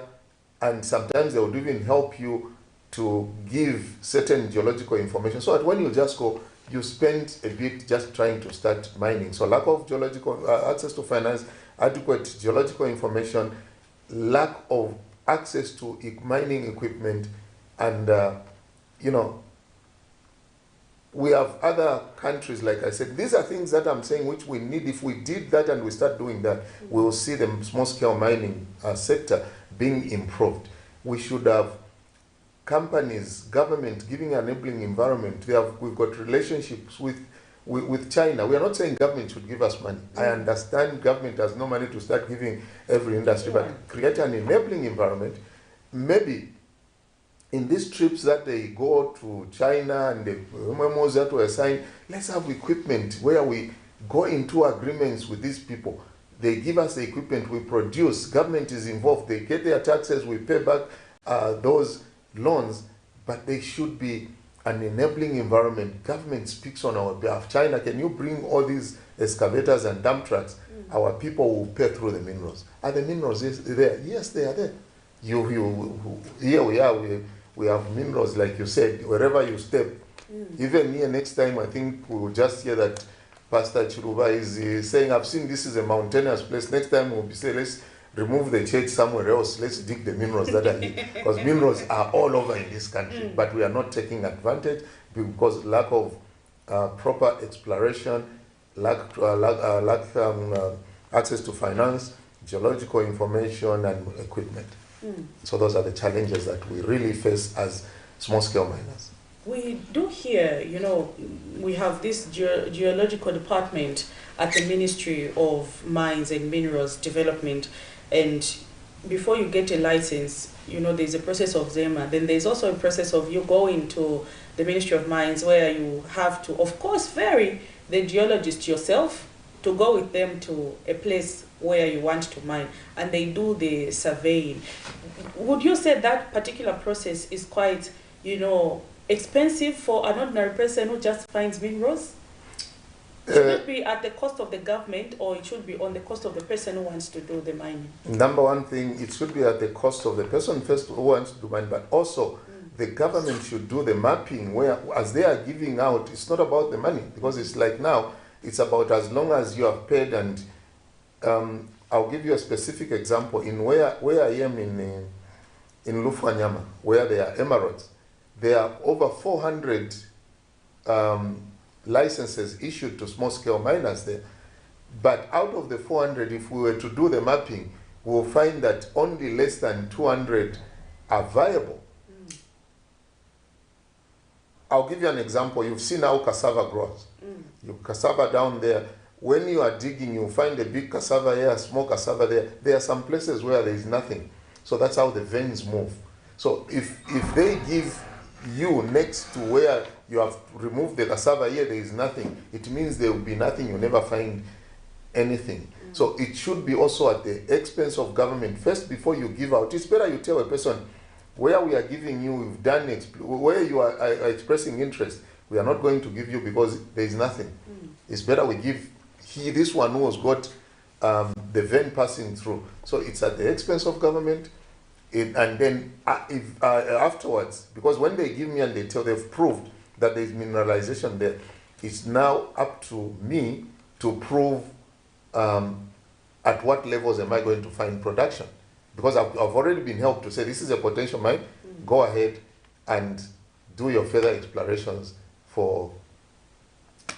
and sometimes they would even help you to give certain geological information. So that when you just go, you spend a bit just trying to start mining. So lack of geological access to finance, adequate geological information, lack of access to mining equipment, and you know, we have other countries, like I said, these are things that I'm saying which we need. If we did that and we start doing that, we will see the small-scale mining sector being improved. We should have companies, government giving an enabling environment. We've got relationships with China. We are not saying government should give us money. I understand government has no money to start giving every industry, but create an enabling environment. Maybe in these trips that they go to China and the MMOs that were signed, let's have equipment where we go into agreements with these people. They give us the equipment, we produce, government is involved, they get their taxes, we pay back those loans, but they should be an enabling environment. Government speaks on our behalf. China, can you bring all these excavators and dump trucks? Our people will pay through the minerals. Are the minerals there? Yes, they are there. Here we are, we have minerals, like you said, wherever you step. Even here next time, I think we will just hear that Pastor Chiruba is saying, I've seen this is a mountainous place. Next time we'll be saying, let's remove the church somewhere else. Let's dig the minerals that are here. Because minerals are all over in this country, but we are not taking advantage because lack of proper exploration, lack access to finance, geological information, and equipment. So those are the challenges that we really face as small-scale miners. We do hear, you know, we have this geological department at the Ministry of Mines and Minerals Development, and before you get a license, you know, there's a process of ZEMA. Then there's also a process of you going to the Ministry of Mines where you have to, of course, ferry the geologist yourself to go with them to a place where you want to mine, and they do the surveying. Would you say that particular process is quite, you know, expensive for an ordinary person who just finds minerals? Should it be at the cost of the government, or it should be on the cost of the person who wants to do the mining? Number one thing, it should be at the cost of the person first who wants to do mining, but also the government should do the mapping where, as they are giving out, it's not about the money, because it's like now, it's about as long as you have paid. And I'll give you a specific example. In where I am in Lufwanyama, where there are emeralds, there are over 400 licenses issued to small-scale miners there. But out of the 400, if we were to do the mapping, we'll find that only less than 200 are viable. I'll give you an example. You've seen how cassava grows. Your cassava down there, when you are digging, you'll find a big cassava here, a small cassava there. There are some places where there is nothing. So that's how the veins move. So if they give you next to where you have removed the cassava, here there is nothing, it means there will be nothing. You'll never find anything. So it should be also at the expense of government. First, before you give out, it's better you tell a person, where we are giving you, we've done, where you are expressing interest, we are not going to give you because there is nothing. It's better we give this one who has got the vein passing through. So it's at the expense of government. And then afterwards, because when they give me and they've proved that there is mineralization there, it's now up to me to prove at what levels am I going to find production. Because I've already been helped to say this is a potential mine, go ahead and do your further explorations for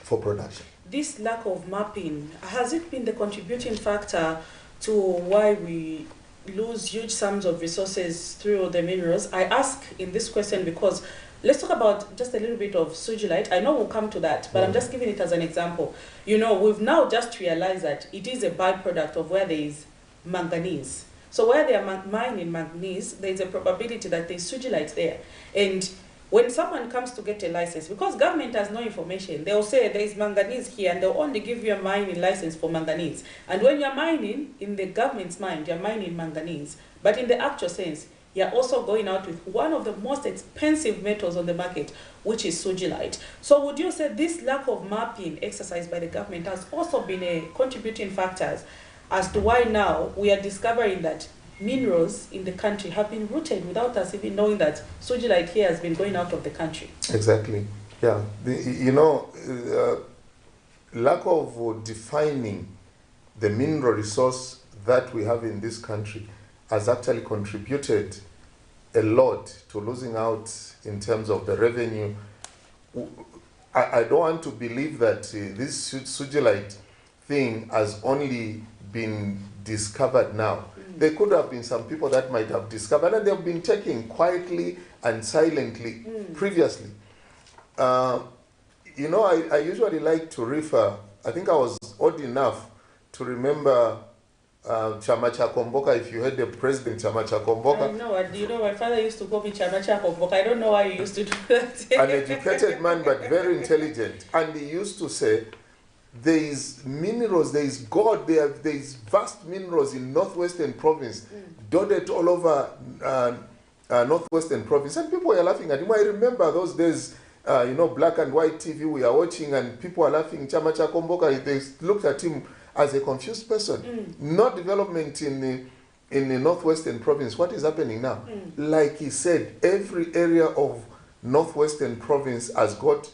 production. This lack of mapping, has it been the contributing factor to why we lose huge sums of resources through the minerals? I ask in this question because let's talk about just a little bit of sugilite. I know we'll come to that, but I'm just giving it as an example. You know, we've now just realized that it is a byproduct of where there is manganese. So where they are mining manganese, there is a probability that there is sugilite there. And when someone comes to get a license, because government has no information, they'll say there is manganese here and they'll only give you a mining license for manganese. And when you're mining, in the government's mind, you're mining manganese. But in the actual sense, you're also going out with one of the most expensive metals on the market, which is sugilite. So would you say this lack of mapping exercised by the government has also been a contributing factor as to why now we are discovering that minerals in the country have been rooted without us even knowing that sugilite here has been going out of the country? Exactly. Yeah. Lack of defining the mineral resource that we have in this country has actually contributed a lot to losing out in terms of the revenue. I don't want to believe that this sugilite thing has only been discovered now. There could have been some people that might have discovered, and they've been taking quietly and silently previously. I usually like to refer, I think I was old enough to remember Chama cha Komboka. If you heard the president, Chama cha Komboka. I know, my father used to call me Chama cha Komboka. I don't know why he used to do that. An educated man, but very intelligent. And he used to say, there is minerals, there is gold, there is vast minerals in Northwestern Province, dotted all over Northwestern Province. And people were laughing at him. I remember those days, black and white TV we are watching, and people are laughing. Chama cha Komboka, they looked at him as a confused person. No development in the Northwestern Province. What is happening now? Like he said, every area of Northwestern Province has got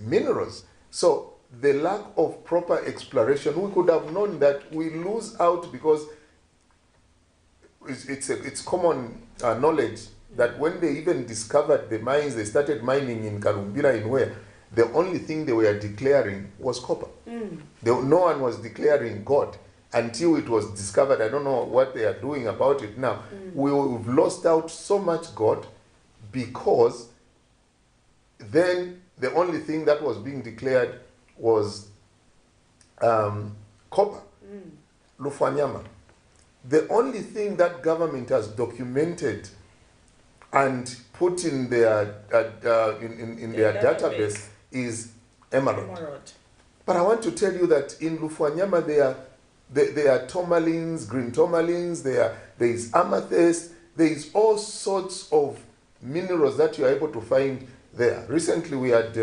minerals. So the lack of proper exploration, we could have known that we lose out because it's common knowledge that when they even discovered the mines, they started mining in Kalumbila, in where the only thing they were declaring was copper. No one was declaring gold until it was discovered. I don't know what they are doing about it now. We've lost out so much gold because then the only thing that was being declared was copper, Lufanyama. The only thing that government has documented and put in their database is emerald. But I want to tell you that in Lufanyama there are tourmalines, green tourmalines, there is amethyst, there is all sorts of minerals that you are able to find there. Recently we had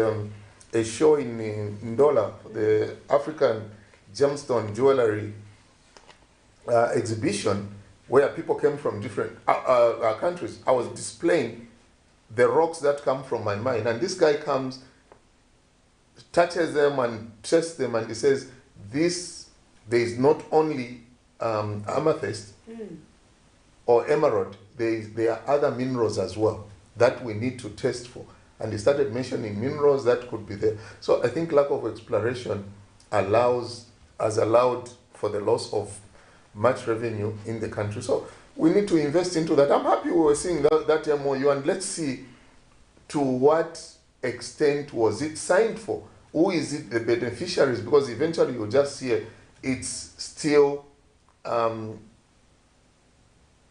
a show in Ndola, the African gemstone jewelry exhibition, where people came from different countries. I was displaying the rocks that come from my mine, and this guy comes, touches them and tests them, and he says, there is not only amethyst or emerald, there are other minerals as well that we need to test for. And he started mentioning minerals that could be there. So I think lack of exploration allows has allowed for the loss of much revenue in the country. So we need to invest into that. I'm happy we were seeing that MOU, and let's see to what extent was it signed for. Who is it the beneficiaries? Because eventually you'll just see it's still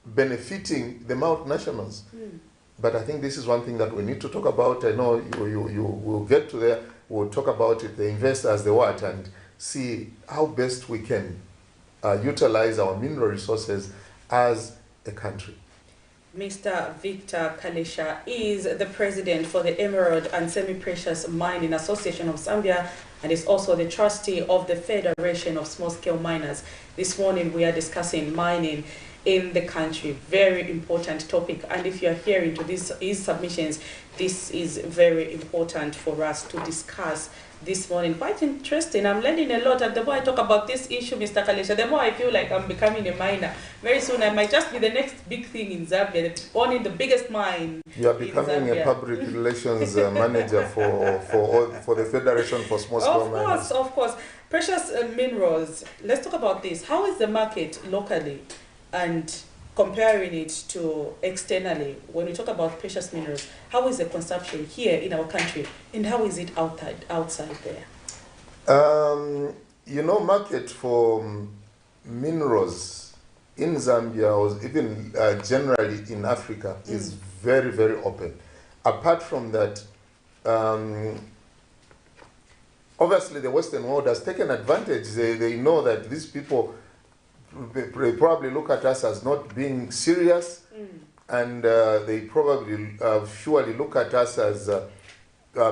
benefiting the multinationals. But I think this is one thing that we need to talk about. I know you will get to there. We'll talk about it, the investors, the what, and see how best we can utilize our mineral resources as a country. Mr. Victor Kalesha is the president for the Emerald and Semi-Precious Mining Association of Zambia, and is also the trustee of the Federation of Small-Scale Miners. This morning we are discussing mining in the country. Very important topic, and if you are hearing to his submissions, this is very important for us to discuss this morning. Quite interesting. I'm learning a lot, and the more I talk about this issue, Mr. Kalesha, the more I feel like I'm becoming a miner. Very soon I might just be the next big thing in Zambia, owning the biggest mine. You are becoming a public relations manager for the Federation for Small-Scale Miners. Of course. Precious minerals. Let's talk about this. How is the market locally, and comparing it to externally? When we talk about precious minerals, how is the consumption here in our country, and how is it outside there? You know, market for minerals in Zambia, or even generally in Africa, is very, very open. Apart from that, obviously the Western world has taken advantage. They know that these people, they probably look at us as not being serious, and they probably surely look at us as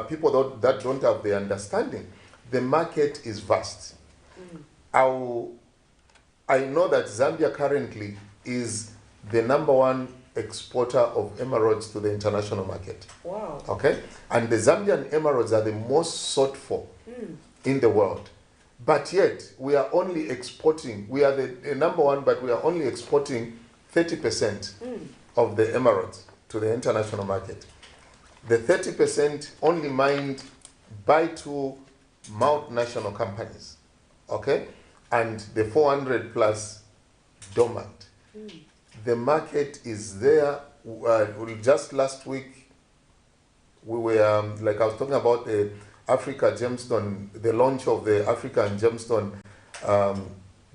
people that don't have the understanding. The market is vast. I know that Zambia currently is the #1 exporter of emeralds to the international market. Wow. Okay? And the Zambian emeralds are the most sought for in the world. But yet, we are only exporting, we are the #1, but we are only exporting 30% of the emeralds to the international market. The 30% only mined by 2 multinational companies, okay? And the 400 plus dormant. The market is there. Just last week, we were, like I was talking about the Africa Gemstone, the launch of the African Gemstone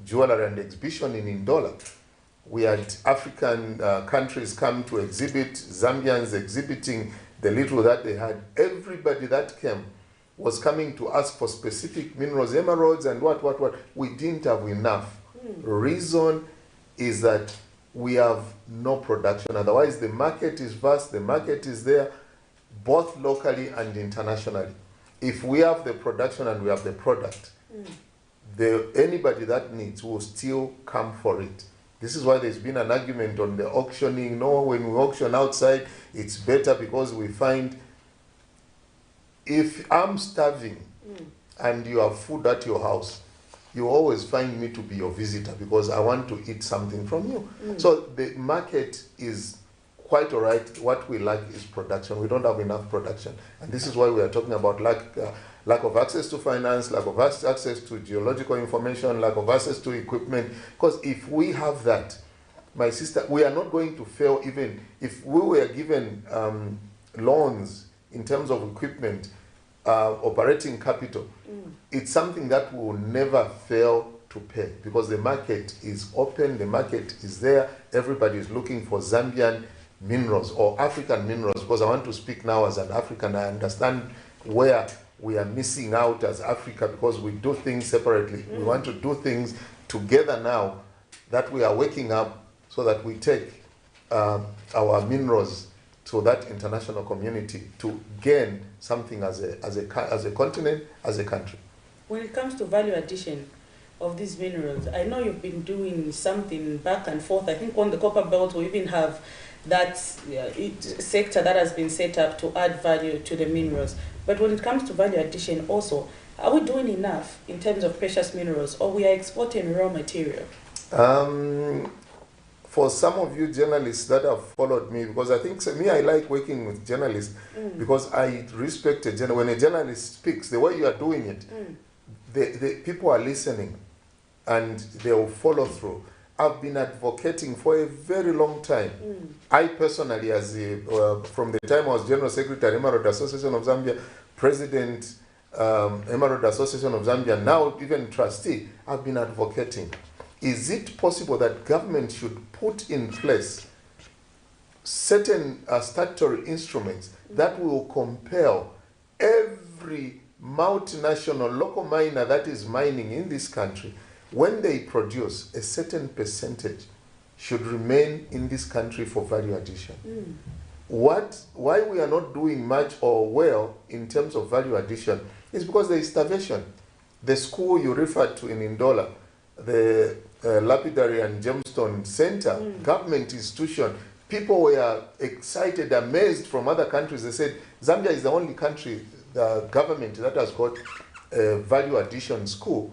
jewelry and exhibition in Ndola. We had African countries come to exhibit, Zambians exhibiting the little that they had. Everybody that came was coming to ask for specific minerals, emeralds, and what. We didn't have enough. Reason is that we have no production. Otherwise, the market is vast, the market is there, both locally and internationally. If we have the production and we have the product, anybody that needs will still come for it. This is why there's been an argument on the auctioning. No, when we auction outside, it's better because we find if I'm starving and you have food at your house, you always find me to be your visitor because I want to eat something from you. So the market is quite all right. What we lack is production. We don't have enough production. And this is why we are talking about lack of access to finance, lack of access to geological information, lack of access to equipment. Because if we have that, my sister, we are not going to fail even if we were given loans in terms of equipment, operating capital. It's something that we will never fail to pay because the market is open, the market is there. Everybody is looking for Zambian minerals or African minerals, because I want to speak now as an African. I understand where we are missing out as Africa because we do things separately. We want to do things together now that we are waking up so that we take our minerals to that international community to gain something as a continent, as a country. When it comes to value addition of these minerals, I know you've been doing something back and forth. I think on the Copper Belt we even have that sector that has been set up to add value to the minerals. But when it comes to value addition also, are we doing enough in terms of precious minerals, or we are exporting raw material? For some of you journalists that have followed me, because I think, I like working with journalists because I respect when a journalist speaks, the way you are doing it, the people are listening. and they will follow through. I've been advocating for a very long time. I personally, as from the time I was General Secretary, Emerald Association of Zambia, President, Emerald Association of Zambia, now even trustee, I've been advocating. Is it possible that government should put in place certain statutory instruments that will compel every multinational local miner that is mining in this country, when they produce, a certain percentage should remain in this country for value addition? Why we are not doing much or well in terms of value addition is because there is starvation. The school you referred to in Ndola, the Lapidary and Gemstone Center, government institution, people were excited, amazed from other countries. They said Zambia is the only country, the government, that has got a value addition school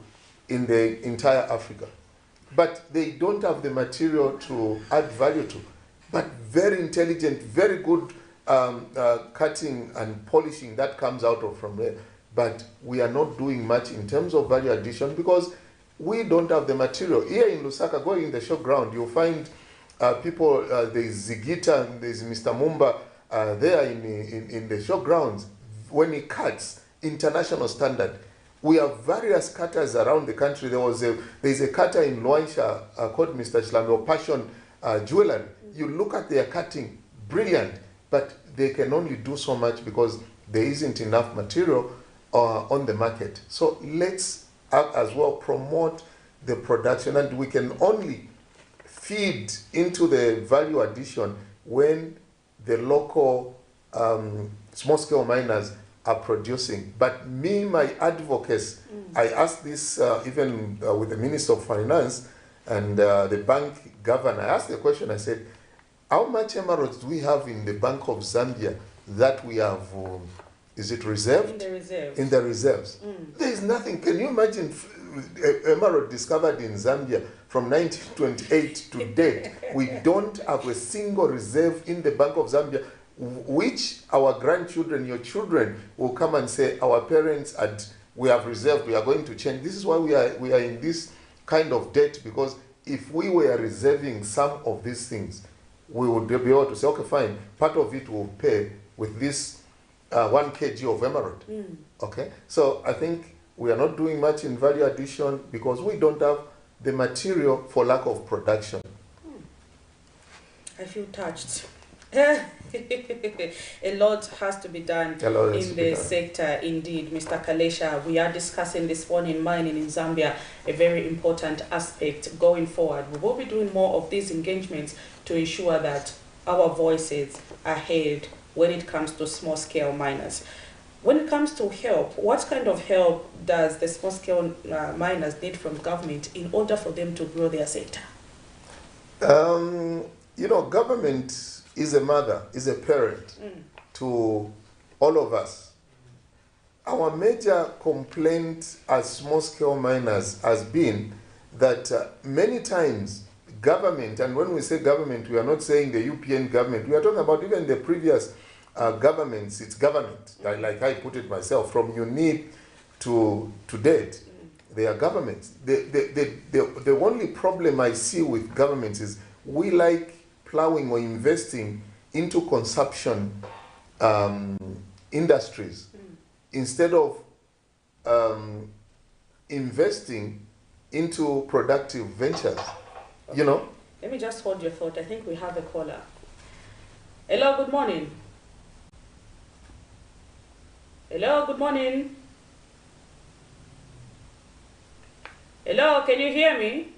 in the entire Africa. But they don't have the material to add value to. But very intelligent, very good cutting and polishing that comes out of from there. But we are not doing much in terms of value addition because we don't have the material. Here in Lusaka, going in the showground, you'll find people, there's Zigita and there's Mr. Mumba there in the showgrounds. When he cuts, international standard. We have various cutters around the country. There's a cutter in Luansha called Mr. Chlambo Passion Jewelry. You look at their cutting, brilliant, but they can only do so much because there isn't enough material on the market. So let's as well promote the production, and we can only feed into the value addition when the local small-scale miners are producing. But me, my advocates, I asked this even with the Minister of Finance and the bank governor. I asked the question, I said, how much emeralds do we have in the Bank of Zambia that we have, is it reserved? In the reserves. In the reserves. There is nothing. Can you imagine emerald discovered in Zambia from 1928 to date? We don't have a single reserve in the Bank of Zambia, which our grandchildren, your children, will come and say, our parents, we have reserved, we are going to change. This is why we are in this kind of debt, because if we were reserving some of these things, we would be able to say, okay, fine, part of it will pay with this 1 kg of emerald. Okay, so I think we are not doing much in value addition because we don't have the material for lack of production. I feel touched. A lot has to be done in the sector, indeed. Mr. Kalesha, we are discussing this morning mining in Zambia, a very important aspect going forward. We will be doing more of these engagements to ensure that our voices are heard when it comes to small-scale miners. When it comes to help, what kind of help does the small-scale miners need from government in order for them to grow their sector? You know, government is a mother, is a parent to all of us. Our major complaint as small-scale miners has been that many times government, and when we say government, we are not saying the UPN government, we are talking about even the previous governments, it's government, like I put it myself, from UNIP to date, they are governments. The only problem I see with governments is we like plowing or investing into consumption industries instead of investing into productive ventures, you know? Let me just hold your thought. I think we have a caller. Hello, good morning. Hello, good morning. Hello, can you hear me?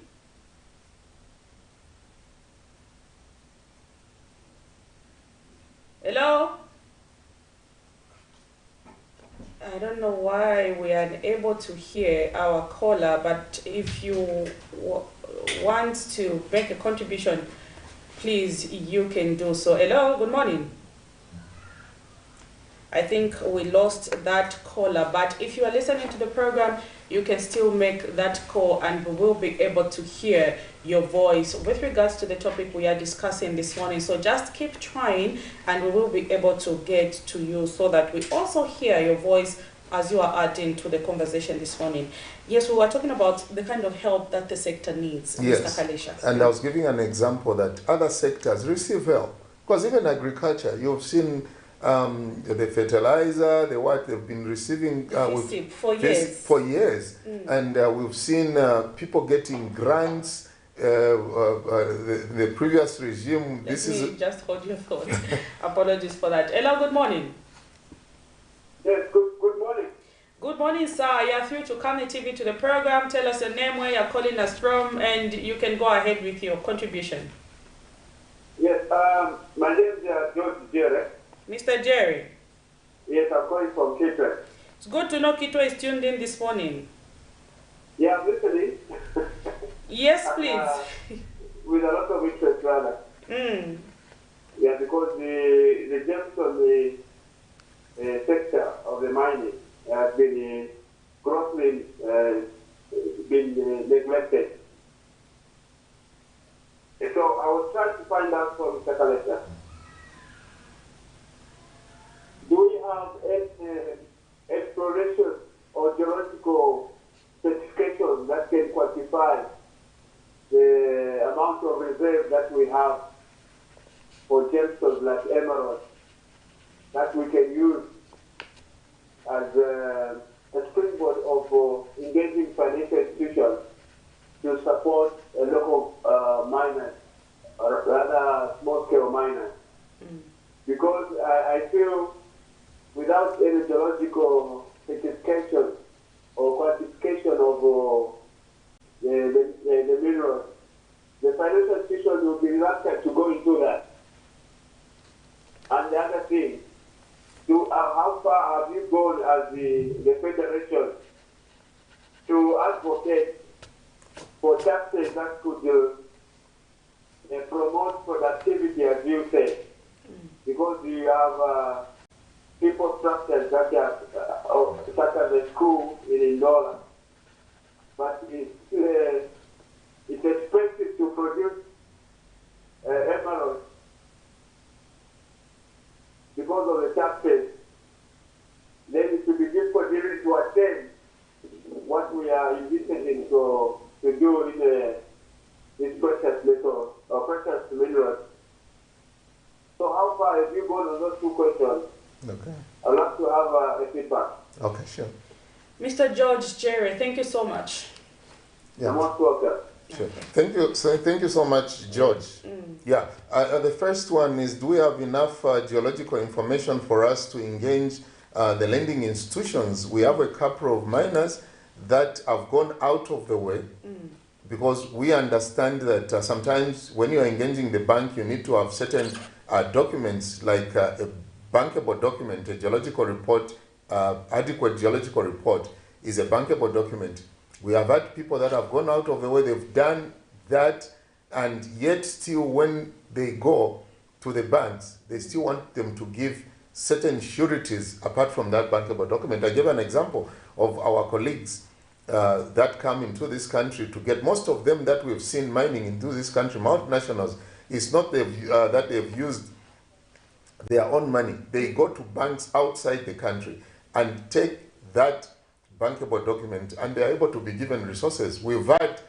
Hello? I don't know why we are unable to hear our caller, but if you want to make a contribution, please, you can do so. Hello, good morning. I think we lost that caller, but if you are listening to the program, you can still make that call and we will be able to hear your voice with regards to the topic we are discussing this morning. So just keep trying and we will be able to get to you so that we also hear your voice as you are adding to the conversation this morning. Yes, we were talking about the kind of help that the sector needs, Yes. Mr. Kalesha. And I was giving an example that other sectors receive help. Because even agriculture, you've seen the fertilizer, the what they've been receiving for years. For years. And we've seen people getting grants. The previous regime, Let me just hold your thoughts. Apologies for that. Hello, good morning. Yes, good morning. Good morning, sir. You are through to Camnet TV to the program. Tell us your name, where you're calling us from, and you can go ahead with your contribution. Yes, my name is George Jerry. Mr. Jerry. Yes, I'm calling from Kitwe. It's good to know Kitwe is tuned in this morning. Yeah, I'm listening. Yes, please. With a lot of interest, rather. Yeah, because the depth of the sector of the mining has been grossly been neglected. So I was trying to find out from Mr. Kalesha, do we have exploration or geological certification that can quantify the amount of reserve that we have for gemstones like emeralds that we can use as a springboard of engaging financial institutions to support a local miners, or rather small-scale miners? Because I feel without any geological certification or quantification of the minerals, the financial institutions will be reluctant to go into that. And the other thing, how far have you gone as the Federation to advocate for taxes that could promote productivity, as you say? Because you have people structures such as a school in Indola, but it's expensive to produce emeralds because of the taxes. Then it will be difficult even to attend what we are envisaging to do in this precious metal or precious minerals. So how far have you gone on those two questions? Okay. I'd like to have a feedback. Okay, sure. Mr. George Jerry, thank you so much. Yeah. You're most welcome. Sure. Thank you. So thank you so much, George. Yeah. The first one is: do we have enough geological information for us to engage the lending institutions? We have a couple of miners that have gone out of the way because we understand that sometimes when you are engaging the bank, you need to have certain documents like a bankable document, a geological report, adequate geological report is a bankable document. We have had people that have gone out of the way, they've done that, and yet still when they go to the banks, they still want them to give certain sureties apart from that bankable document. I gave an example of our colleagues that come into this country to get, most of them that we've seen mining into this country, multinationals, it's not that they've used their own money. They go to banks outside the country and take that bankable document, and they are able to be given resources. We've had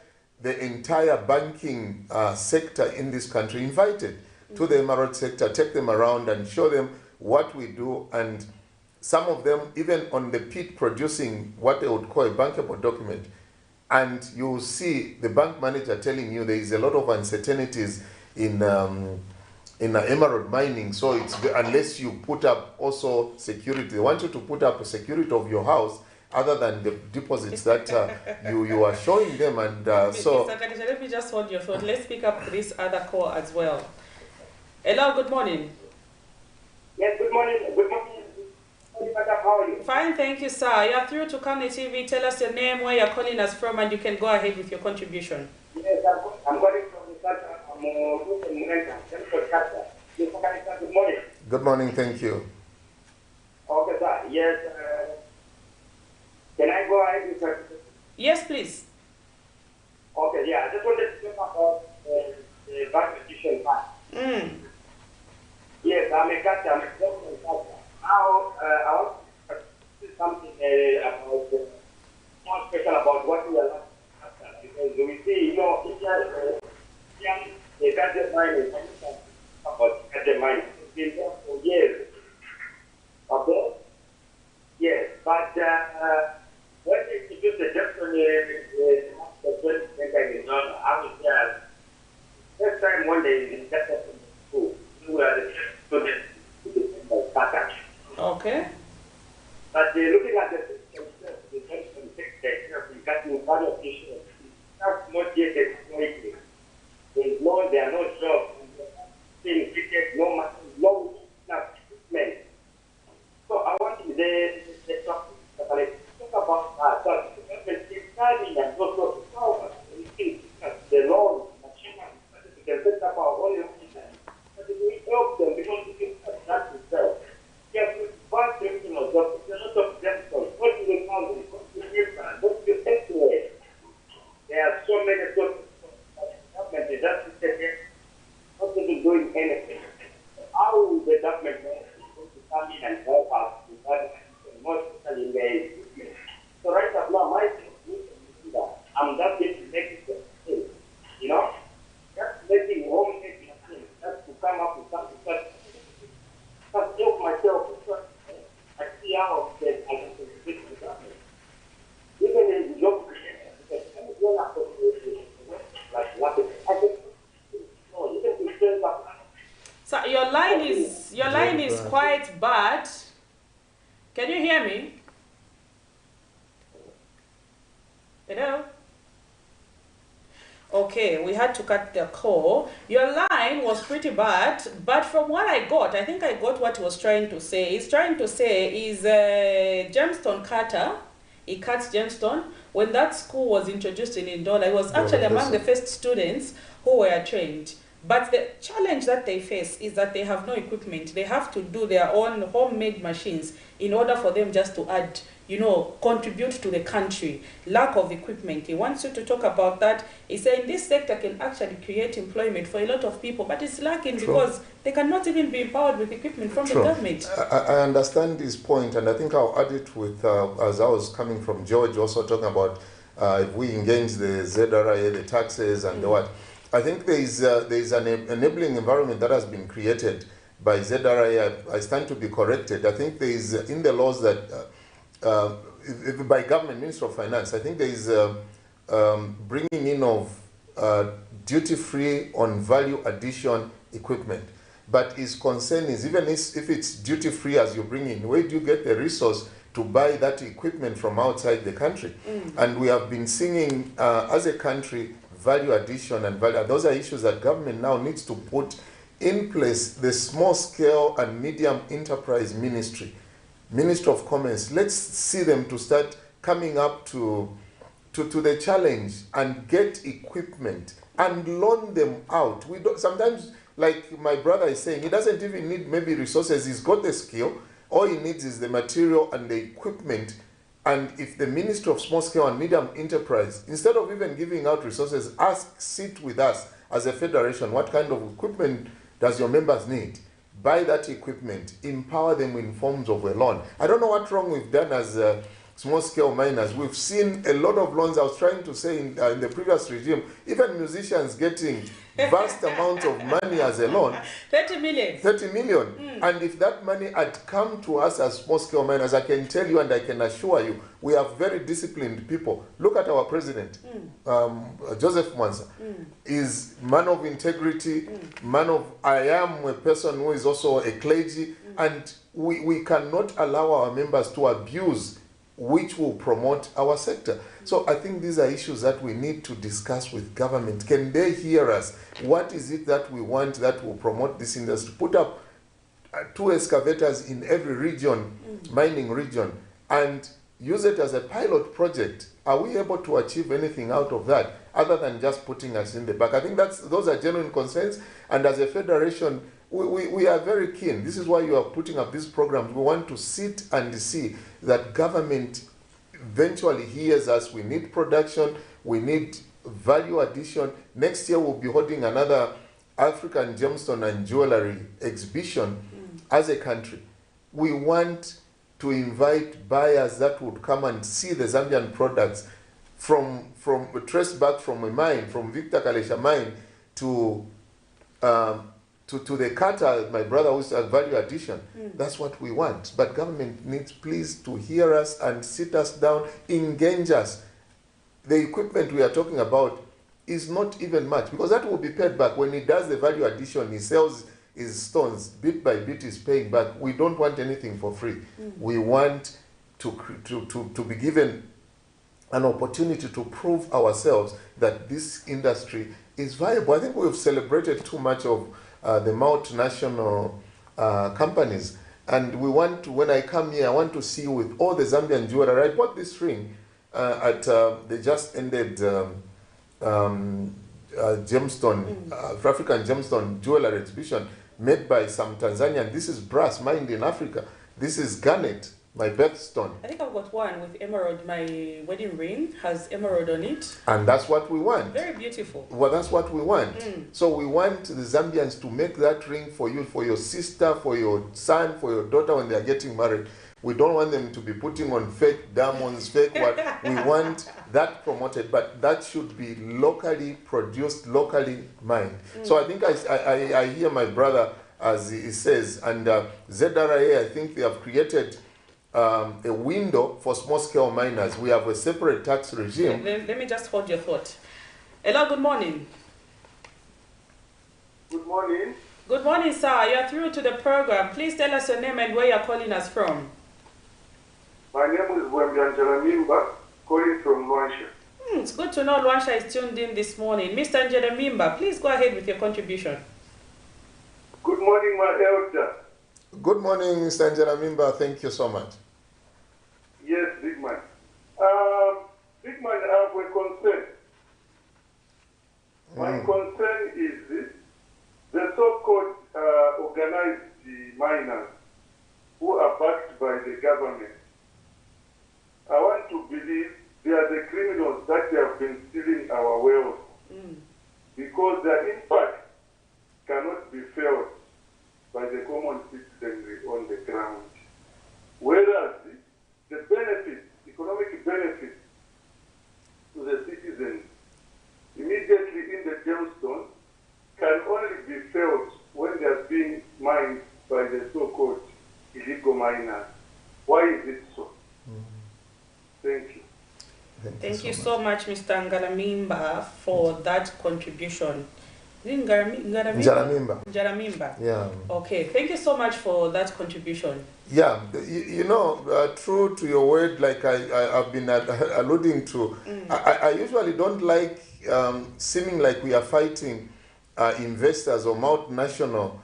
the entire banking sector in this country invited to the emerald sector, take them around and show them what we do, and some of them even on the pit producing what they would call a bankable document. And you will see the bank manager telling you there is a lot of uncertainties in emerald mining, so it's unless you put up also security. They want you to put up a security of your house other than the deposits that you are showing them, and so. Mr. Kadisha, let me just hold your thought. Let's pick up this other call as well. Hello, good morning. Yes, good morning. Good morning. How are you? Fine, thank you, sir. You are through to Camnet TV. Tell us your name, where you're calling us from, and you can go ahead with your contribution. Yes, I'm calling from the Good morning. Good morning, thank you. Okay, sir. Yes. Can I go ahead with your... Yes, please. Okay, yeah. I just wanted to talk about the bank petition part. Yes, I'm a catcher. I'm a government catcher. Now, I want to do something about more special about what we are not after, because we see, you know, the gadget mining, about gadget mining, it's been there for years. Okay? Yes, but when they introduced the Jackson, the president in Ghana, I was there. First time one day in Jackson school, we were the students to the Okay. But looking at the system, the Jackson sector, we got new kind of issues. That's not yet exploited. There are no jobs, no money, no equipment. So I want to talk about that. The government is planning and also power. The laws, we can set up our own institutions. But if we help them, because we can have that itself. We have one criminal job, there's a lot of them. What do you know? What do you different? What do you estimate? There are so many jobs. The government is just not doing anything. How will the government come in and help us with that, more especially in the so right now, my thing is that I'm just going to make it thing, you know, just making homemade things, just to come up with something that just help myself. I see how I can contribute to the government. Even in job creation, because I'm not like nothing. I can even to send up. So your line is quite bad. Can you hear me? Hello? Okay, we had to cut the call. Your line was pretty bad, but from what I got, I think I got what he was trying to say. He's trying to say is gemstone cutter. He cuts gemstone. When that school was introduced in Ndola, he was actually among the first students who were trained. But the challenge that they face is that they have no equipment. They have to do their own homemade machines in order for them just to add, you know, contribute to the country. Lack of equipment. He wants you to talk about that. He's saying this sector can actually create employment for a lot of people, but it's lacking because they cannot even be empowered with equipment from the government. I understand this point, and I think I'll add it with, as I was coming from George, also talking about if we engage the ZRA, the taxes and the what. I think there is an enabling environment that has been created by ZRA. I stand to be corrected. I think there is in the laws that by government, Minister of Finance, I think there is bringing in of duty-free on value addition equipment. But his concern is even if it's duty-free as you bring in, where do you get the resource to buy that equipment from outside the country? And we have been singing as a country, value addition and value. Those are issues that government now needs to put in place. The small scale and medium enterprise ministry, Ministry of Commerce, let's see them to start coming up to the challenge and get equipment and loan them out. We don't, sometimes, like my brother is saying, he doesn't even need maybe resources. He's got the skill. All he needs is the material and the equipment. And if the Ministry of Small Scale and Medium Enterprise, instead of even giving out resources, sit with us as a federation, what kind of equipment does your members need? Buy that equipment, empower them in forms of a loan. I don't know what wrong we've done as small scale miners. We've seen a lot of loans. I was trying to say in the previous regime, even musicians getting vast amounts of money as a loan. 30 million. 30 million. And if that money had come to us as small scale miners, I can tell you and I can assure you, we are very disciplined people. Look at our president, Joseph Mwanza. Is man of integrity, I am a person who is also a clergy, and we cannot allow our members to abuse which will promote our sector. So I think these are issues that we need to discuss with government. Can they hear us? What is it that we want that will promote this industry? Put up 2 excavators in every region, mining region, and use it as a pilot project. Are we able to achieve anything out of that other than just putting us in the back? I think those are genuine concerns, and as a federation, we are very keen. This is why you are putting up these programs. We want to sit and see that government eventually hears us. We need production, we need value addition. Next year we'll be holding another African gemstone and jewelry exhibition as a country. We want to invite buyers that would come and see the Zambian products from traced back from a mine, from Victor Kalesha mine to the Qatar, my brother, who's a value addition. That's what we want. But government needs please to hear us and sit us down, engage us. The equipment we are talking about is not even much, because that will be paid back. When he does the value addition, he sells his stones, bit by bit is paying back. We don't want anything for free. We want to be given an opportunity to prove ourselves that this industry is viable. I think we've celebrated too much of the multinational companies, and we want to, when I come here, I want to see with all the Zambian jewelry. I bought this ring at the just ended gemstone, African gemstone jewelry exhibition made by some Tanzanian. This is brass, mined in Africa. This is garnet, my birthstone. I think I've got one with emerald. My wedding ring has emerald on it. And that's what we want. Very beautiful. Well, that's what we want. So we want the Zambians to make that ring for you, for your sister, for your son, for your daughter when they are getting married. We don't want them to be putting on fake diamonds, fake what. We want that promoted, but that should be locally produced, locally mined. So I think I hear my brother as he says, and ZRA, I think they have created a window for small-scale miners. We have a separate tax regime. Let me just hold your thought. Hello, good morning. Good morning. Good morning, sir. You are through to the program. Please tell us your name and where you are calling us from. My name is Jaramimba, calling from Luansha. It's good to know Luansha is tuned in this morning. Mr. Jaramimba, please go ahead with your contribution. Good morning, my elder. Good morning, Mr. Jaramimba. Thank you so much. Yes, big man. Big man, I have a concern. My concern is this. The so-called organized miners who are backed by the government. I want to believe they are the criminals that have been stealing our wealth, because their impact cannot be felt by the common citizenry on the ground. Whereas the benefits, economic benefits to the citizens immediately in the gemstone can only be felt when they are being mined by the so-called illegal miners. Why is it so? Thank you. Thank you so much, Mr. Ngaramimba, for that contribution. Jaramimba. Jaramimba. Yeah. Okay, thank you so much for that contribution. Yeah, you know, true to your word, like I've been alluding to, I usually don't like seeming like we are fighting investors or multinational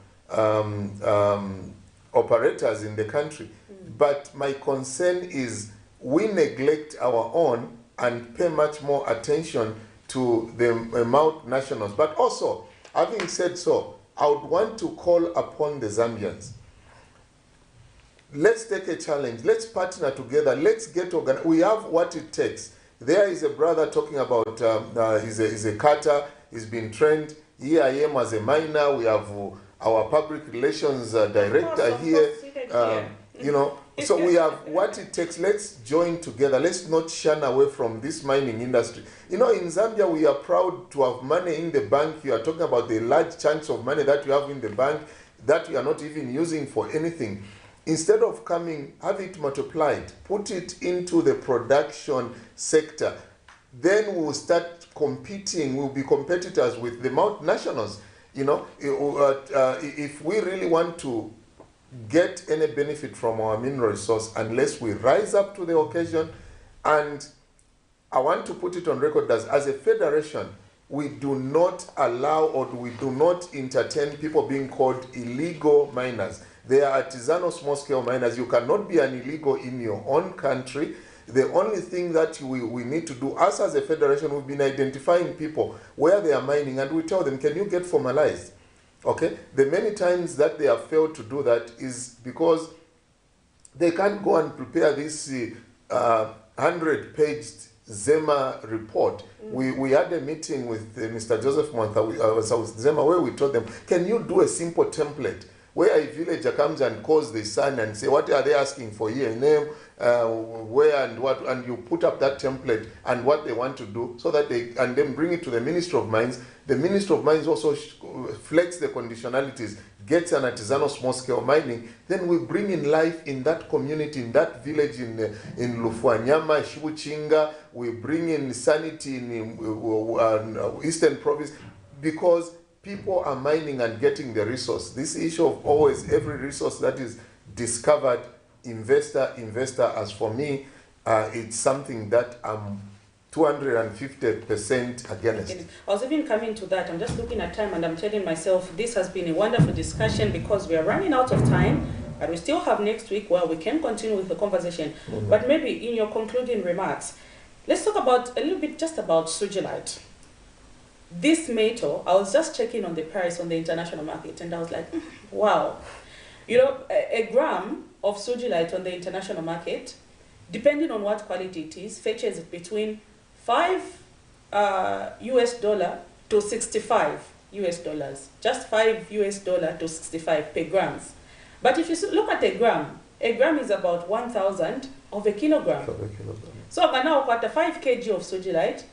operators in the country. But my concern is we neglect our own and pay much more attention to the multinationals. But also, having said so, I would want to call upon the Zambians. Let's take a challenge. Let's partner together. Let's get organized. We have what it takes. There is a brother talking about, he's a cutter, he's been trained. Here I am as a miner. We have our public relations director here. You know, so we have what it takes. Let's join together. Let's not shun away from this mining industry. You know, in Zambia, we are proud to have money in the bank. You are talking about the large chunks of money that you have in the bank that you are not even using for anything. Instead of coming, have it multiplied, put it into the production sector. Then we'll start competing. We'll be competitors with the multinationals. You know, if we really want to get any benefit from our mineral resource, unless we rise up to the occasion. And I want to put it on record that as a federation, we do not allow or we do not entertain people being called illegal miners. They are artisanal small-scale miners. You cannot be an illegal in your own country. The only thing that we need to do, us as a federation, we've been identifying people where they are mining, and we tell them, can you get formalized? Okay, the many times that they have failed to do that is because they can't go and prepare this 100-page Zema report. We had a meeting with Mr. Joseph Mwantha, South Zema, where we told them, can you do a simple template where a villager comes and calls the son and say, what are they asking for here? Name, where and what, and you put up that template and what they want to do, so that they, and then bring it to the Ministry of Mines. The Ministry of Mines also flex the conditionalities, gets an artisanal small-scale mining. Then we bring in life in that community, in that village in Lufuanyama, Shibuchinga. We bring in sanity in Eastern Province, because people are mining and getting the resource. This issue of always every resource that is discovered, investor. As for me, it's something that I'm 250% against. I was even coming to that. I'm just looking at time and I'm telling myself this has been a wonderful discussion, because we are running out of time, and we still have next week where we can continue with the conversation. But maybe in your concluding remarks, let's talk about a little bit just about sugilite. This metal, I was just checking on the price on the international market, and I was like, wow. You know, a gram of sugilite on the international market, depending on what quality it is, fetches between $5 US to $65 US. Just $5 US to 65 per grams. But if you look at a gram is about 1,000 of a kilogram. So now got a 5 kg of sugilite.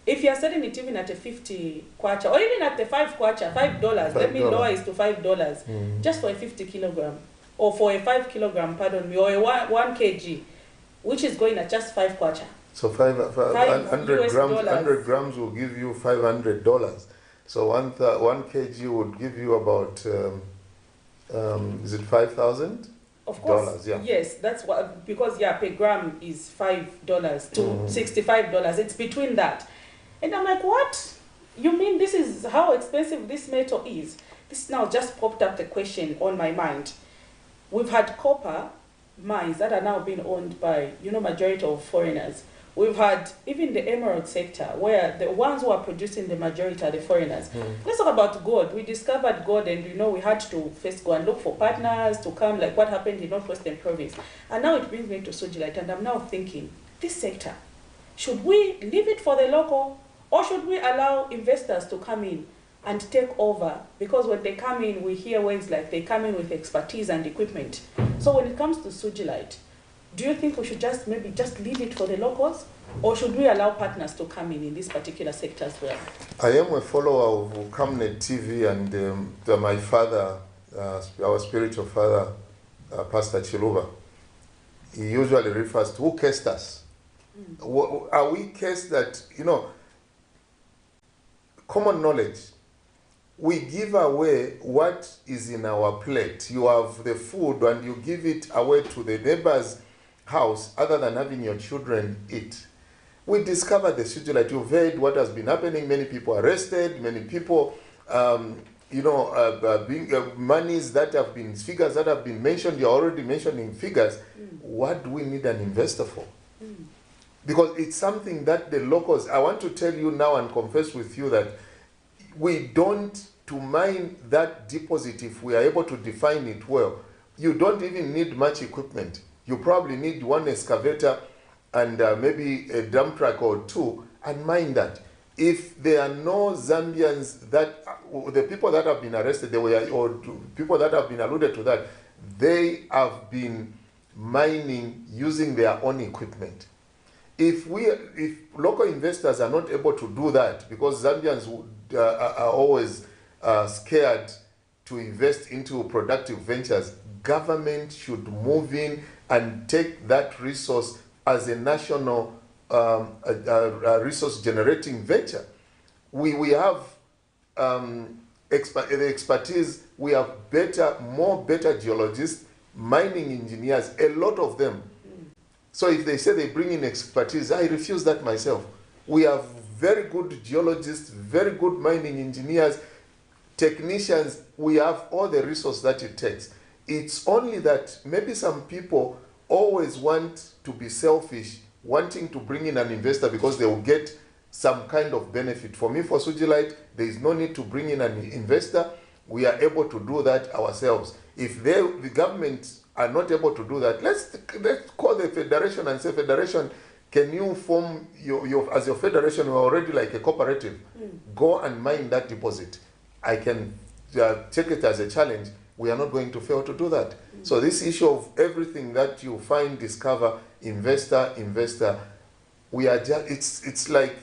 If you are selling it even at a 50 kwacha, or even at the 5 kwacha, $5, let me lower it to $5, just for a 50 kilogram, or for a 5 kilogram, pardon me, or a 1 kg, which is going at just 5 kwacha. So 100 grams will give you $500. So 1 kg would give you about, is it 5,000? Of course, dollars, yeah. Yes, that's what, because yeah, per gram is $5 to $65. It's between that. And I'm like, what? You mean this is how expensive this metal is? This now just popped up the question on my mind. We've had copper mines that are now being owned by, majority of foreigners. We've had even the emerald sector, where the ones who are producing the majority are the foreigners. Let's talk about gold. We discovered gold, and we had to first go and look for partners to come, like what happened in Northwestern Province. And now it brings me to sugilite, and I'm now thinking, this sector, should we leave it for the local, or should we allow investors to come in and take over? Because when they come in, we hear words like they come in with expertise and equipment. So when it comes to sugilite, do you think we should maybe just leave it for the locals, or should we allow partners to come in this particular sector as well? I am a follower of Camnet TV, and my father, our spiritual father, Pastor Chiluba, he usually refers to, who cursed us? Are we cursed that, common knowledge, we give away what is in our plate. You have the food and you give it away to the neighbor's house other than having your children eat. We discovered the sugilite. You've heard what has been happening. Many people arrested, many people, monies that have been, figures that have been mentioned. You're already mentioning figures. What do we need an investor for? Because it's something that the locals, I want to tell you now and confess with you that we don't, to mine that deposit, if we are able to define it well, you don't even need much equipment. You probably need one excavator and maybe a dump truck or two, and mine that. If there are no Zambians that, the people that have been arrested, or people that have been alluded to that, they have been mining using their own equipment. If local investors are not able to do that, because Zambians are always scared to invest into productive ventures, government should move in and take that resource as a national resource generating venture. We have the expertise, we have more better geologists, mining engineers, a lot of them. So if they say they bring in expertise, I refuse that myself. We have very good geologists, very good mining engineers, technicians. We have all the resource that it takes. It's only that maybe some people always want to be selfish, wanting to bring in an investor because they will get some kind of benefit. For me, for sugilite, there is no need to bring in an investor. We are able to do that ourselves. If the government are not able to do that, let's call the federation and say, federation, can you form as your federation, we're already like a cooperative, go and mine that deposit. I can take it as a challenge. we are not going to fail to do that. So this issue of everything that you find, discover, investor, we are just, it's like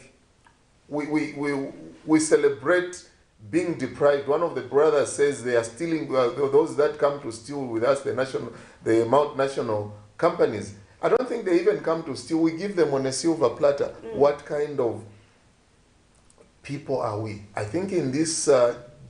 we celebrate being deprived. One of the brothers says they are stealing, those that come to steal with us, the multinational companies. I don't think they even come to steal. We give them on a silver platter. What kind of people are we? I think in this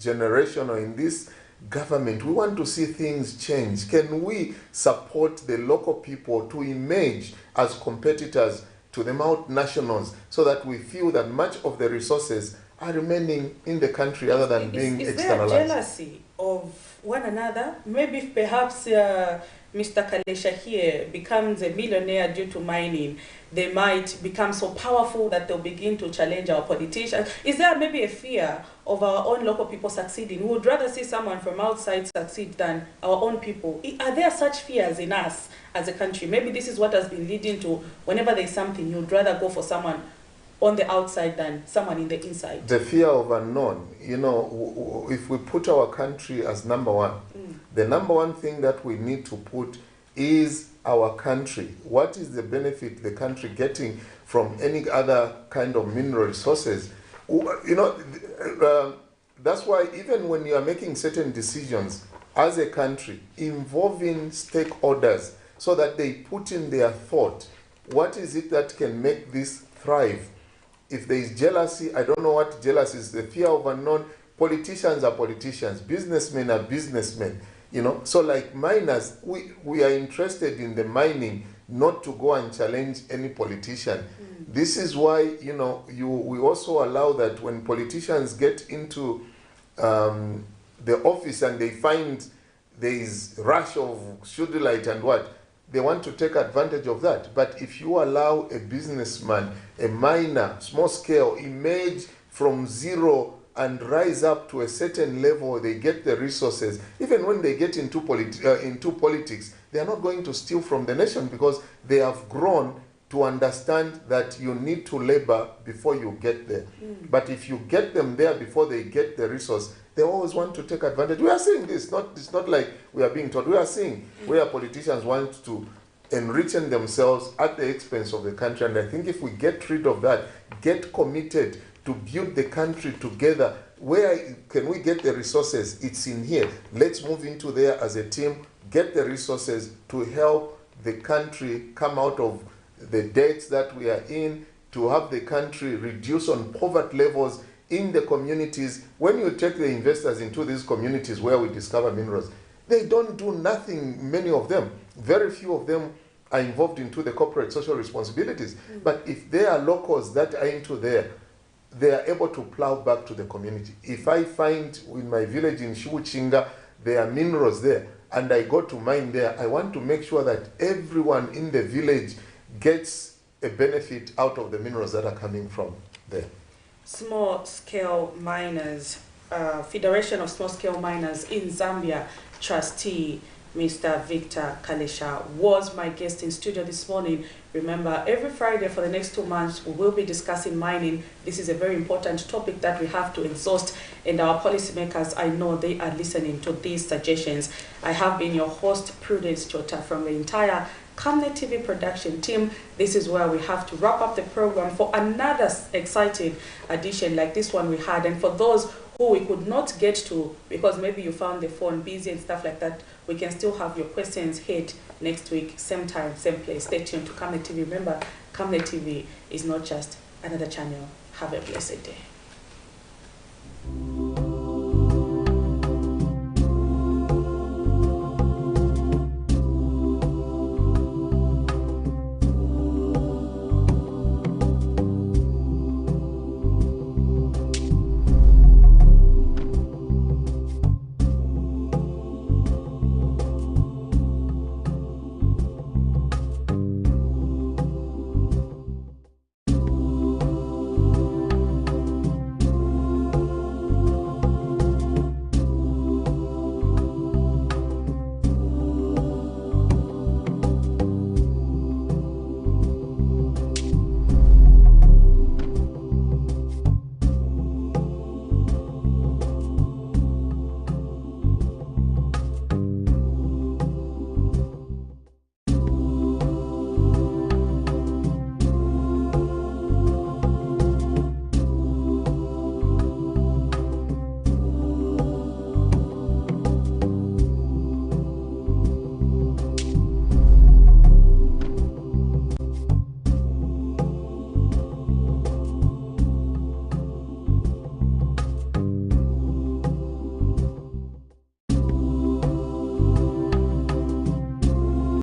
generation or in this government, we want to see things change. Can we support the local people to emerge as competitors to the multinationals so that we feel that much of the resources are remaining in the country rather than being externalized? Is there jealousy of one another? Maybe if perhaps Mr. Kalesha here becomes a millionaire due to mining, they might become so powerful that they'll begin to challenge our politicians. Is there maybe a fear of our own local people succeeding? We would rather see someone from outside succeed than our own people. Are there such fears in us as a country? Maybe this is what has been leading to whenever there's something, you'd rather go for someone on the outside than someone in the inside. The fear of unknown. You know, if we put our country as number one, the number one thing that we need to put is our country. What is the benefit the country getting from any other kind of mineral resources? You know, that's why even when you are making certain decisions as a country involving stakeholders so that they put in their thought, what is it that can make this thrive? If there is jealousy, I don't know what jealousy is, the fear of unknown. Politicians are politicians, businessmen are businessmen, you know. So like miners, we are interested in the mining, not to go and challenge any politician. This is why, you know, we also allow that when politicians get into the office and they find there is rush of sudolite and what, they want to take advantage of that. But if you allow a businessman, a miner, small scale, emerge from zero and rise up to a certain level, they get the resources. Even when they get into politics, they are not going to steal from the nation because they have grown to understand that you need to labor before you get there. But if you get them there before they get the resource, they always want to take advantage. We are seeing this. It's not like we are being taught. We are seeing where politicians want to enrich themselves at the expense of the country. And I think if we get rid of that, get committed to build the country together, where can we get the resources? It's in here. Let's move into there as a team, get the resources to help the country come out of the debts that we are in, to have the country reduce on poverty levels in the communities. When you take the investors into these communities where we discover minerals, they don't do nothing, many of them. Very few of them are involved into the corporate social responsibilities. But if they are locals that are into there, they are able to plow back to the community. If I find in my village in Shiwuchinga, there are minerals there, and I go to mine there, I want to make sure that everyone in the village gets a benefit out of the minerals that are coming from there. Small-scale miners, Federation of Small-Scale Miners in Zambia, trustee Mr. Victor Kalesha was my guest in studio this morning. Remember, every Friday for the next 2 months, we will be discussing mining. This is a very important topic that we have to exhaust, and our policymakers, I know they are listening to these suggestions. I have been your host, Prudence Chota, from the entire Camnet TV production team. This is where we have to wrap up the program for another exciting edition like this one we had. And for those who we could not get to because maybe you found the phone busy and stuff like that, we can still have your questions hit next week, same time, same place. Stay tuned to Camnet TV. Remember, Camnet TV is not just another channel. Have a blessed day.